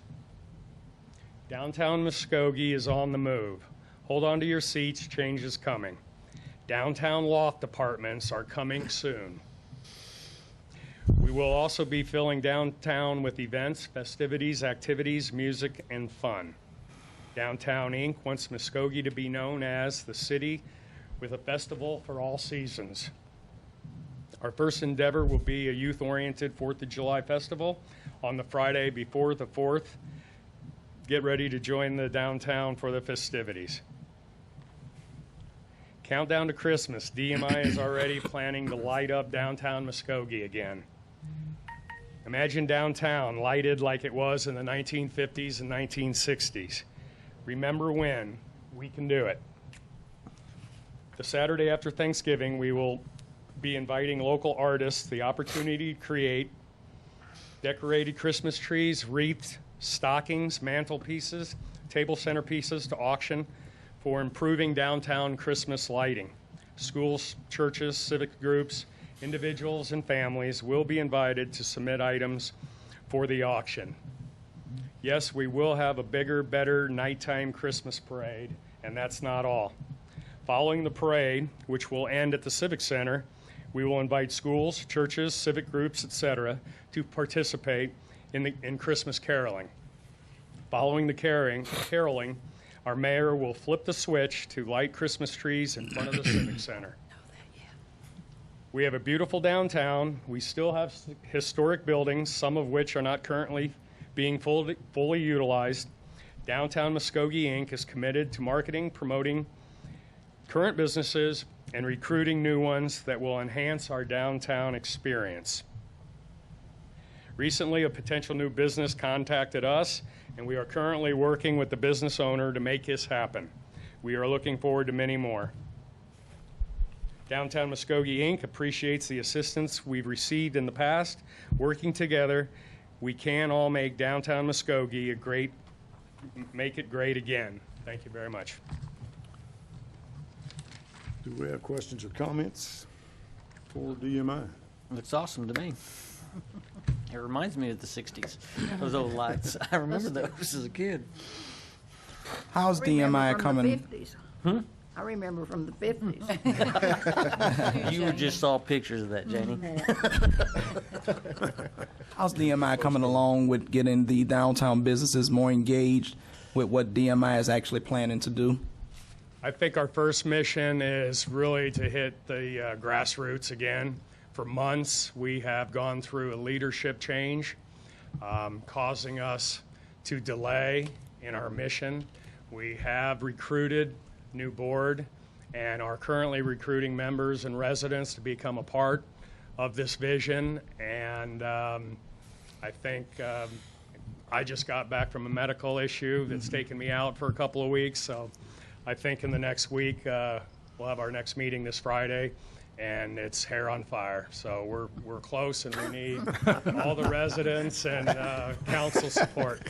Downtown Muskogee is on the move. Hold on to your seats, change is coming. Downtown loft apartments are coming soon. We will also be filling downtown with events, festivities, activities, music, and fun. Downtown Inc. wants Muskogee to be known as the city with a festival for all seasons. Our first endeavor will be a youth-oriented 4th of July festival on the Friday before the 4th. Get ready to join the downtown for the festivities. Countdown to Christmas. DMI is already planning to light up downtown Muskogee again. Imagine downtown lighted like it was in the 1950s and 1960s. Remember when? We can do it. The Saturday after Thanksgiving, we will be inviting local artists the opportunity to create decorated Christmas trees, wreaths, stockings, mantelpieces, table centerpieces to auction for improving downtown Christmas lighting. Schools, churches, civic groups, individuals, and families will be invited to submit items for the auction. Yes, we will have a bigger, better nighttime Christmas parade, and that's not all. Following the parade, which will end at the Civic Center, we will invite schools, churches, civic groups, etc., to participate in Christmas caroling. Following the caroling, our mayor will flip the switch to light Christmas trees in front of the Civic Center. We have a beautiful downtown. We still have historic buildings, some of which are not currently being fully utilized. Downtown Muskogee, Inc. is committed to marketing, promoting current businesses, and recruiting new ones that will enhance our downtown experience. Recently, a potential new business contacted us, and we are currently working with the business owner to make this happen. We are looking forward to many more. Downtown Muskogee, Inc. appreciates the assistance we've received in the past. Working together, we can all make downtown Muskogee make it great again. Thank you very much. Do we have questions or comments for DMI? Looks awesome to me. It reminds me of the 60s, those old lights. I remember those as a kid. How's DMI coming? I remember from the 50s. You just saw pictures of that, Janie. How's DMI coming along with getting the downtown businesses more engaged with what DMI is actually planning to do? I think our first mission is really to hit the grassroots again. For months, we have gone through a leadership change, causing us to delay in our mission. We have recruited new board and are currently recruiting members and residents to become a part of this vision. And I think I just got back from a medical issue that's taken me out for a couple of weeks. So I think in the next week, We'll have our next meeting this Friday, and it's hair on fire. So we're close, and we need all the residents and council support.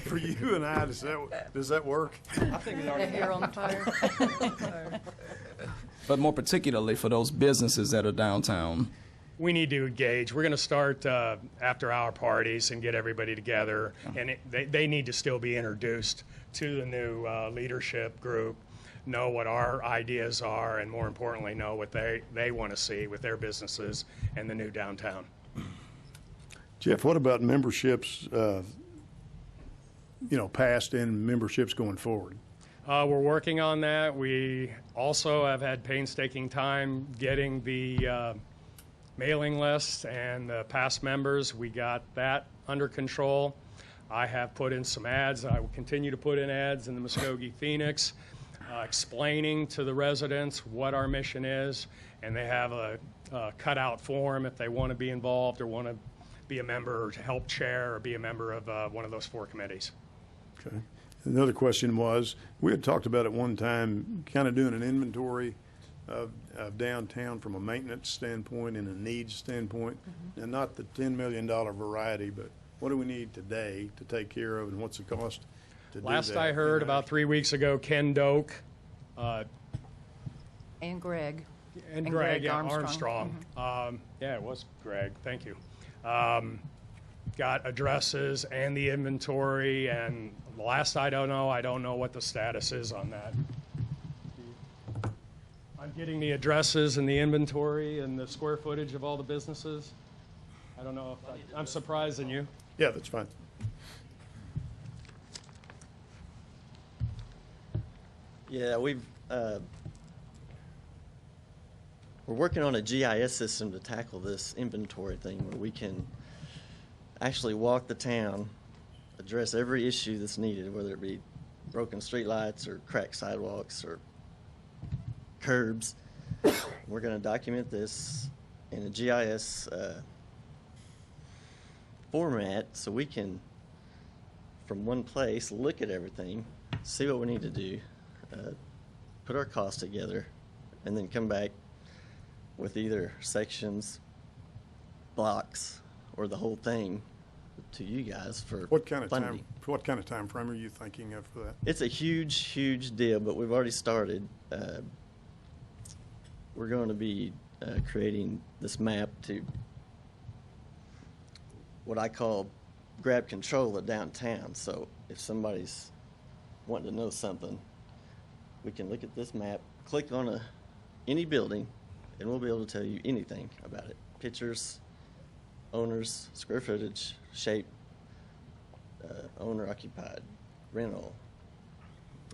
For you and I, does that work? I think we already Hair on fire. But more particularly for those businesses that are downtown. We need to engage. We're going to start after-hour parties and get everybody together, and they need to still be introduced to the new leadership group, know what our ideas are, and more importantly, know what they want to see with their businesses and the new downtown. Jeff, what about memberships, past and memberships going forward? We're working on that. We also have had painstaking time getting the mailing list and the past members. We got that under control. I have put in some ads. I will continue to put in ads in the Muskogee Phoenix, explaining to the residents what our mission is, and they have a cutout form if they want to be involved or want to be a member or to help chair or be a member of one of those 4 committees. Okay. Another question was, we had talked about at one time kind of doing an inventory of downtown from a maintenance standpoint and a needs standpoint, and not the $10 million variety, but what do we need today to take care of, and what's the cost to do that? Last I heard, about 3 weeks ago, Ken Doak And Greg. and Greg yeah, Armstrong. Yeah, it was Greg. Thank you. Got addresses and the inventory, and the last I don't know what the status is on that. I'm getting the addresses and the inventory and the square footage of all the businesses. I don't know if I'm surprising you. Yeah, that's fine. Yeah, we're working on a GIS system to tackle this inventory thing where we can actually walk the town, address every issue that's needed, whether it be broken streetlights or cracked sidewalks or curbs. We're going to document this in a GIS format so we can, from one place, look at everything, see what we need to do, put our costs together, and then come back with either sections, blocks, or the whole thing to you guys for What kind of funding. time frame are you thinking of for that? It's a huge deal, but we've already started. We're going to be creating this map to what I call grab control of downtown. So if somebody's wanting to know something, we can look at this map, click on any building, and we'll be able to tell you anything about it. Pictures, owners, square footage, shape, owner occupied, rental.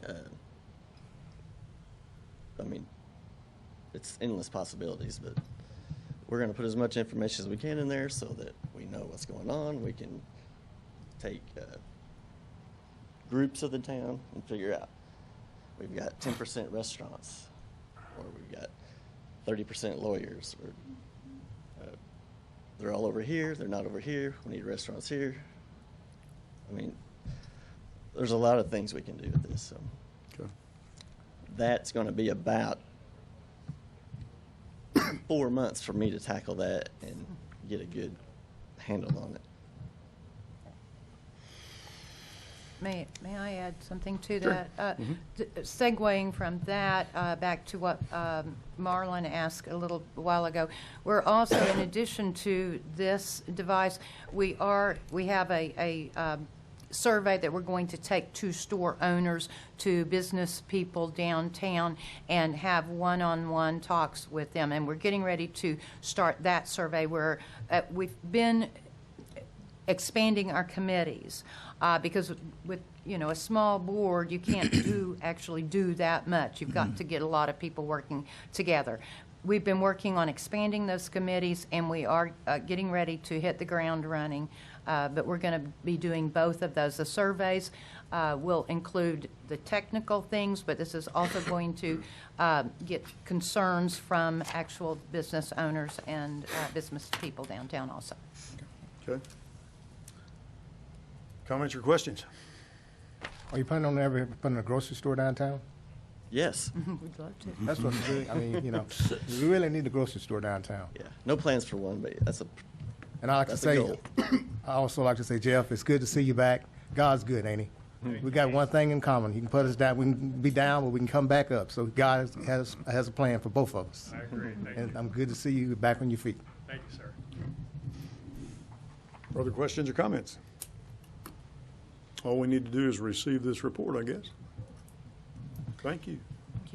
I mean, it's endless possibilities, but we're going to put as much information as we can in there so that we know what's going on. We can take groups of the town and figure out we've got 10% restaurants, or we've got 30% lawyers, or they're all over here, they're not over here, we need restaurants here. I mean, there's a lot of things we can do with this. So Okay. that's going to be about 4 months for me to tackle that and get a good handle on it. May I add something to that? Segueing from that back to what Marlon asked a little while ago, we're also, in addition to this device, we have a survey that we're going to take to store owners, to business people downtown, and have one-on-one talks with them. And we're getting ready to start that survey where we've been expanding our committees because with a small board you can't actually do that much. You've got to get a lot of people working together. We've been working on expanding those committees, and we are getting ready to hit the ground running. But we're going to be doing both of those. The surveys will include the technical things, but this is also going to get concerns from actual business owners and business people downtown also. Okay. Comments or questions? Are you planning on ever putting a grocery store downtown? Yes. We'd love to. That's what we really, I mean, you know, we really need a grocery store downtown. Yeah. No plans for one, but that's a. And I like to That's a say, goal. I also like to say, Jeff, it's good to see you back. God's good, ain't he? We got one thing in common. He can put us down. We can be down, but we can come back up. So God has a plan for both of us. I agree. Thank And you. I'm good to see you back on your feet. Thank you, sir. Further questions or comments? All we need to do is receive this report, I guess. Thank you.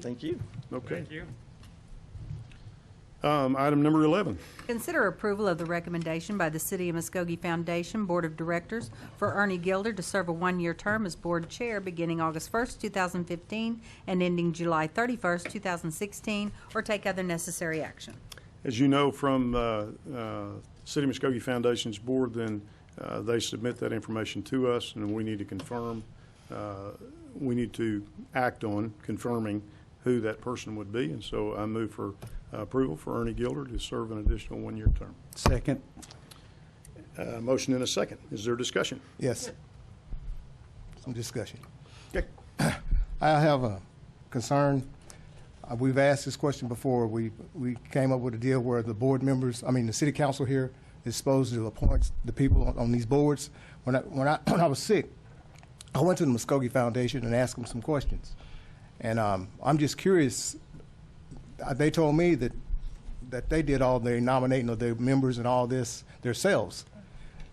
Thank you. Okay. Thank you. Item number 11. Consider approval of the recommendation by the City of Muskogee Foundation Board of Directors for Ernie Gilder to serve a one-year term as board chair beginning August 1st, 2015, and ending July 31st, 2016, or take other necessary action. As you know from City of Muskogee Foundation's board, then they submit that information to us, and we need to confirm, we need to act on confirming who that person would be. And so I move for approval for Ernie Gilder to serve an additional one-year term. Second. Motion and a second. Is there discussion? Yes. Some discussion. Okay. I have a concern. We've asked this question before. We came up with a deal where the board members, I mean, the city council here is supposed to appoint the people on these boards. When I was sick, I went to the Muskogee Foundation and asked them some questions. And I'm just curious. They told me that they did all their nominating of their members and all this themselves.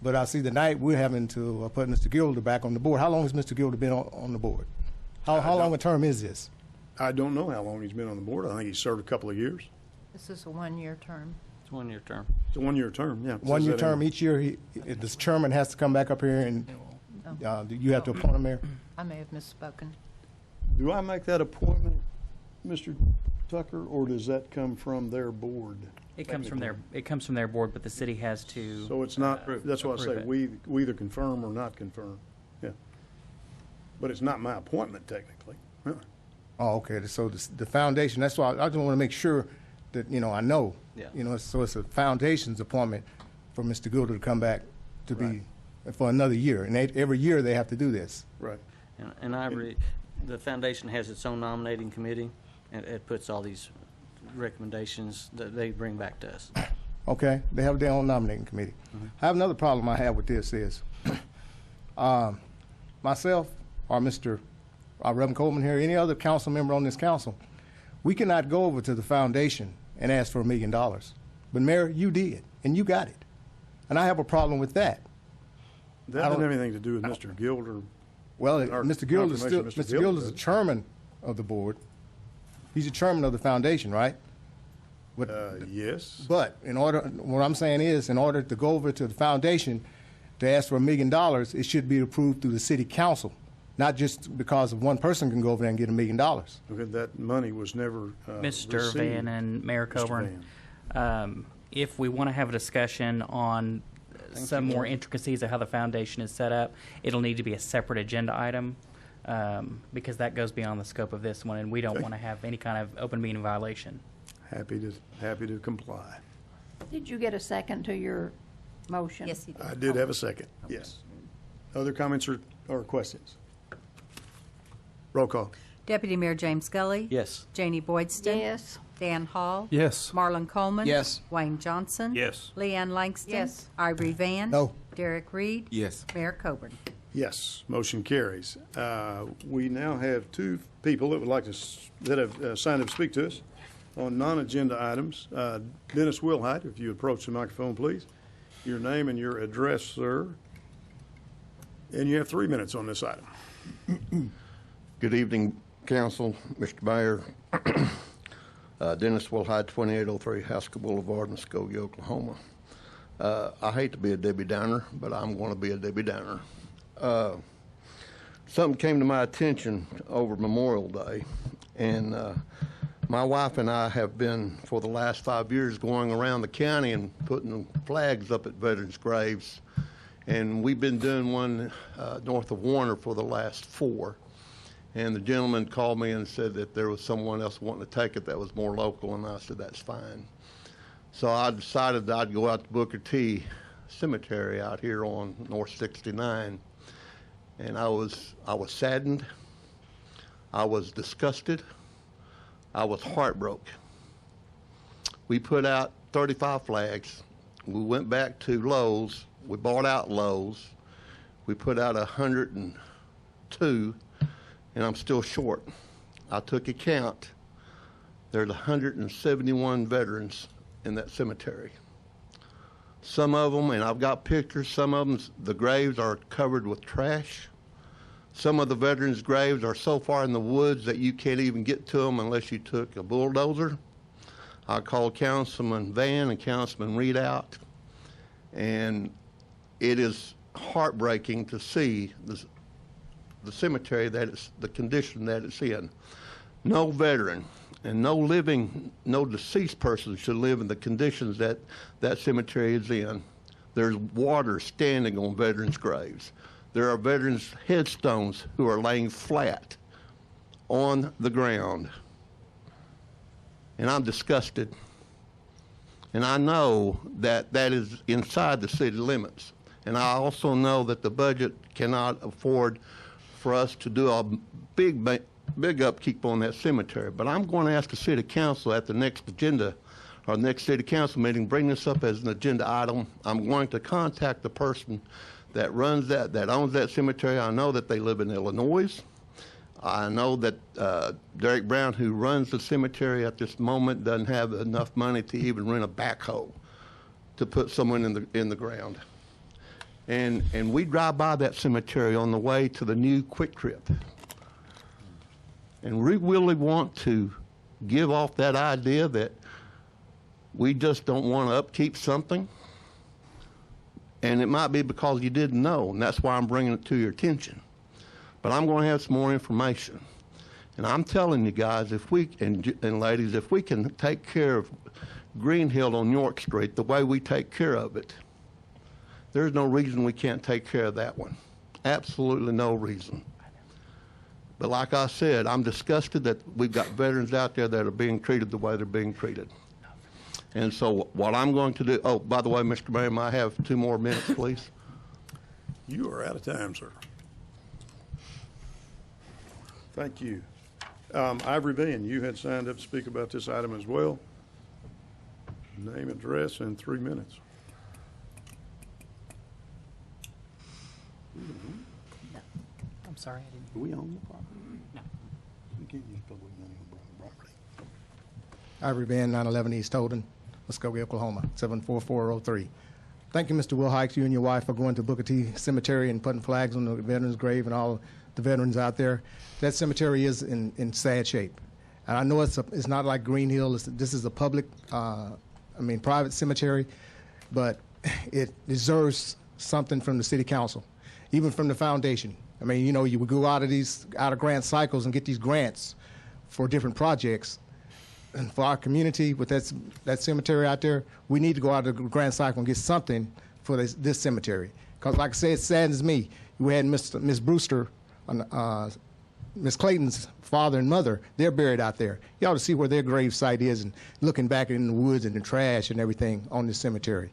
But I see tonight we're having to put Mr. Gilder back on the board. How long has Mr. Gilder been on the board? How long a term is this? I don't know how long he's been on the board. I think he's served a couple of years. This is a one-year term. It's a one-year term. It's a one-year term, yeah. One-year term each year. The chairman has to come back up here and you have to appoint him there? I may have misspoken. Do I make that appointment, Mr. Tucker, or does that come from their board? It comes from their, board, but the city has to. So it's not, that's what I say, approve it. we either confirm or not confirm, yeah. But it's not my appointment technically. Huh. Oh, okay. So the foundation, that's why I just want to make sure that, I know. Yeah. So it's a foundation's appointment for Mr. Gilder to come back to be for another year. And every year they have to do this. Right. And the foundation has its own nominating committee, and it puts all these recommendations that they bring back to us. Okay. They have their own nominating committee. I have another problem I have with this is myself or Reverend Coleman here, any other council member on this council, we cannot go over to the foundation and ask for $1 million. But Mayor, you did, and you got it. And I have a problem with that. That doesn't have anything to do with Mr. Gilder. Well, Our Mr. Gilder confirmation, Mr. Gilder Gilder's the does. chairman of the board. He's the chairman of the foundation, right? Yes. But what I'm saying is, in order to go over to the foundation to ask for $1 million, it should be approved through the city council, not just because of one person can go over there and get $1 million. Okay, that money was never Mr. received. Van and Mayor Mr. Coburn, Van. if we want to have a discussion on some more intricacies of how the foundation is set up, it'll need to be a separate agenda item because that goes beyond the scope of this one, and we don't want to have any kind of open meeting violation. Happy to comply. Did you get a second to your motion? Yes, he did. I did have a second, yes. Other comments or questions? Roll call. Deputy Mayor James Scully. Yes. Janie Boydston. Yes. Dan Hall. Yes. Marlon Coleman. Yes. Wayne Johnson. Yes. Leanne Langston. Yes. Ivory Van. No. Derek Reed. Yes. Mayor Coburn. Yes, motion carries. We now have two people that would like to, that have signed up to speak to us on non-agenda items. Dennis Wilhite, if you approach the microphone, please. Your name and your address, sir. And you have 3 minutes on this item. Good evening, Council, Mr. Mayor. Dennis Wilhite, 2803 Haskell Boulevard, Muskogee, Oklahoma. I hate to be a Debbie Downer, but I'm going to be a Debbie Downer. Something came to my attention over Memorial Day, and my wife and I have been, for the last 5 years, going around the county and putting flags up at veterans' graves. And we've been doing one north of Warner for the last 4. And the gentleman called me and said that there was someone else wanting to take it that was more local, and I said, that's fine. So I decided that I'd go out to Booker T Cemetery out here on North 69. And I was saddened. I was disgusted. I was heartbroken. We put out 35 flags. We went back to Lowe's. We bought out Lowe's. We put out 102, and I'm still short. I took a count. There's 171 veterans in that cemetery. Some of them, and I've got pictures, some of them, the graves are covered with trash. Some of the veterans' graves are so far in the woods that you can't even get to them unless you took a bulldozer. I called Councilman Van and Councilman Reed out, and it is heartbreaking to see the cemetery that it's the condition that it's in. No veteran and no deceased person should live in the conditions that that cemetery is in. There's water standing on veterans' graves. There are veterans' headstones who are laying flat on the ground. And I'm disgusted. And I know that that is inside the city limits. And I also know that the budget cannot afford for us to do a big upkeep on that cemetery. But I'm going to ask the city council at the next agenda, or next city council meeting, bring this up as an agenda item. I'm going to contact the person that runs that owns that cemetery. I know that they live in Illinois. I know that Derek Brown, who runs the cemetery at this moment, doesn't have enough money to even rent a backhoe to put someone in the ground. And we drive by that cemetery on the way to the new Quick Trip. And we really want to give off that idea that we just don't want to upkeep something. And it might be because you didn't know, and that's why I'm bringing it to your attention. But I'm going to have some more information. And I'm telling you guys, if we, and ladies, if we can take care of Green Hill on York Street the way we take care of it, there's no reason we can't take care of that one. Absolutely no reason. But like I said, I'm disgusted that we've got veterans out there that are being treated the way they're being treated. And so what I'm going to do, oh, by the way, Mr. Mayor, may I have 2 more minutes, please? You are out of time, sir. Thank you. Ivory Van, you had signed up to speak about this item as well. Name, address, and 3 minutes. I'm sorry, I didn't. Do we own the property? No. We can't use public money on private property. Ivory Van, 911 East Holden, Muskogee, Oklahoma, 74403. Thank you, Mr. Will Hikes, you and your wife, for going to Booker T Cemetery and putting flags on the veterans' grave and all the veterans out there. That cemetery is in sad shape. And I know it's not like Green Hill. This is a public, private cemetery, but it deserves something from the city council, even from the foundation. I mean, you know, you would go out of grant cycles and get these grants for different projects. And for our community with that cemetery out there, we need to go out of the grant cycle and get something for this cemetery. Because like I said, it saddens me. We had Miss Brewster, Miss Clayton's father and mother, they're buried out there. You ought to see where their grave site is and looking back in the woods and the trash and everything on this cemetery.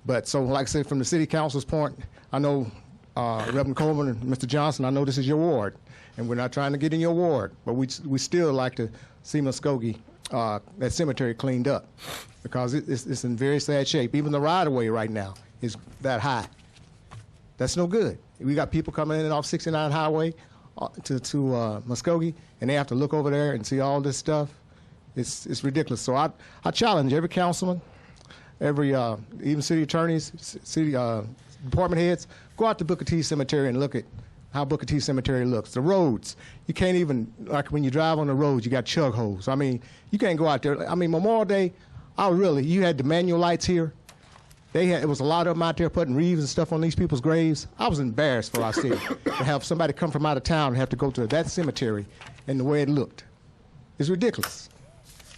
But so, like I said, from the city council's point, I know Reverend Coleman and Mr. Johnson, I know this is your ward, and we're not trying to get in your ward, but we still like to see Muskogee, that cemetery cleaned up, because it's in very sad shape. Even the right-of-way right now is that high. That's no good. We got people coming in off 69 Highway to Muskogee, and they have to look over there and see all this stuff. It's ridiculous. So I challenge every councilman, even city attorneys, city department heads, go out to Booker T Cemetery and look at how Booker T Cemetery looks. The roads, you can't even, like when you drive on the roads, you got chug holes. I mean, you can't go out there. I mean, Memorial Day, you had the manual lights here. It was a lot of them out there putting wreaths and stuff on these people's graves. I was embarrassed for our city to have somebody come from out of town and have to go to that cemetery and the way it looked. It's ridiculous.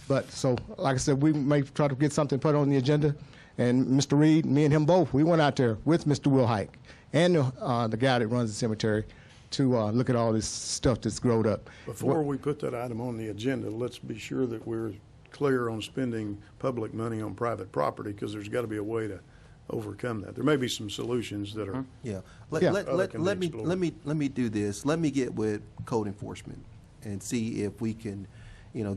But so, like I said, we may try to get something put on the agenda. And Mr. Reed, me and him both, we went out there with Mr. Will Hike and the guy that runs the cemetery to look at all this stuff that's growed up. Before we put that item on the agenda, let's be sure that we're clear on spending public money on private property, because there's got to be a way to overcome that. There may be some solutions that are. Yeah. Let me do this. Let me get with code enforcement and see if we can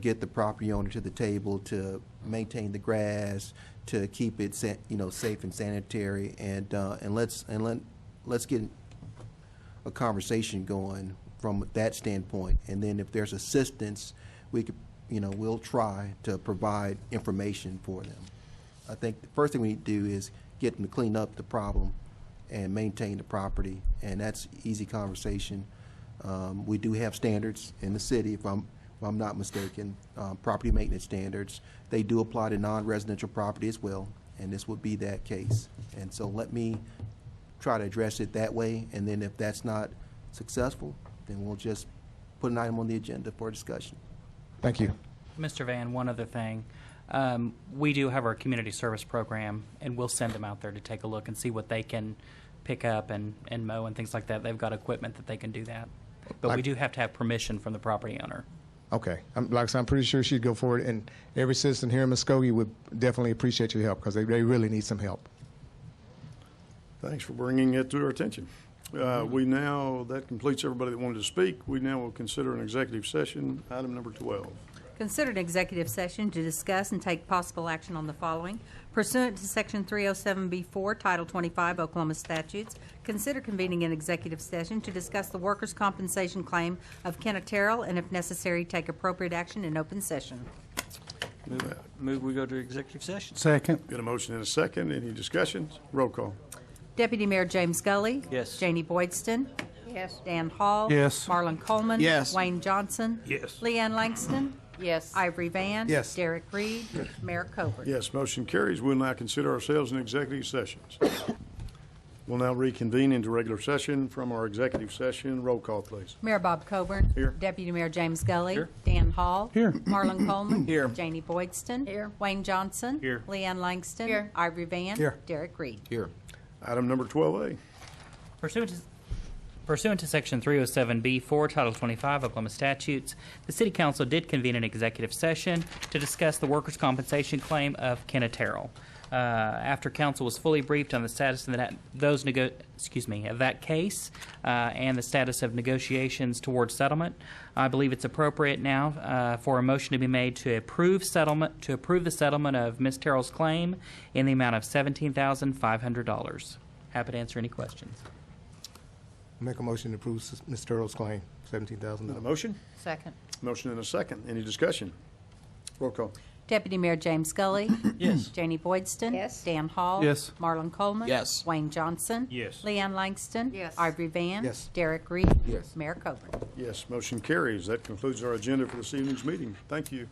get the property owner to the table to maintain the grass, to keep it safe and sanitary, and let's get a conversation going from that standpoint. And then if there's assistance, we could, we'll try to provide information for them. I think the first thing we need to do is get them to clean up the problem and maintain the property, and that's easy conversation. We do have standards in the city, if I'm not mistaken, property maintenance standards. They do apply to non-residential property as well, and this would be that case. And so let me try to address it that way, and then if that's not successful, then we'll just put an item on the agenda for discussion. Thank you. Mr. Van, one other thing. We do have our community service program, and we'll send them out there to take a look and see what they can pick up and mow and things like that. They've got equipment that they can do that. But we do have to have permission from the property owner. Okay. Like I said, I'm pretty sure she'd go forward, and every citizen here in Muskogee would definitely appreciate your help because they really need some help. Thanks for bringing it to our attention. That completes everybody that wanted to speak. We now will consider an executive session, item number 12. Consider an executive session to discuss and take possible action on the following. Pursuant to Section 307B4, Title 25 Oklahoma statutes, consider convening an executive session to discuss the workers' compensation claim of Kenneth Terrell, and if necessary, take appropriate action in open session. Move we go to executive session. Second. Got a motion and a second. Any discussions? Roll call. Deputy Mayor James Gully. Yes. Janie Boydston. Yes. Dan Hall. Yes. Marlon Coleman. Yes. Wayne Johnson. Yes. Leanne Langston. Yes. Ivory Van. Yes. Derek Reed. Mayor Coburn. Yes, motion carries. We'll now consider ourselves in executive sessions. We'll now reconvene into regular session from our executive session. Roll call, please. Mayor Bob Coburn. Here. Deputy Mayor James Gully. Here. Dan Hall. Here. Marlon Coleman. Here. Janie Boydston. Here. Wayne Johnson. Here. Leanne Langston. Here. Ivory Van. Here. Derek Reed. Here. Item number 12A. Pursuant to Section 307B4, Title 25 Oklahoma statutes, the City Council did convene an executive session to discuss the workers' compensation claim of Kenneth Terrell. After council was fully briefed on the status of that case and the status of negotiations towards settlement, I believe it's appropriate now for a motion to be made to approve the settlement of Ms. Terrell's claim in the amount of $17,500. Happy to answer any questions. Make a motion to approve Ms. Terrell's claim, Got a $17,000. motion? Second. Motion and a second. Any discussion? Roll call. Deputy Mayor James Gully. Yes. Janie Boydston. Yes. Dan Hall. Yes. Marlon Coleman. Yes. Wayne Johnson. Yes. Leanne Langston. Yes. Ivory Van. Yes. Derek Reed. Yes. Mayor Coburn. Yes, motion carries. That concludes our agenda for this evening's meeting. Thank you.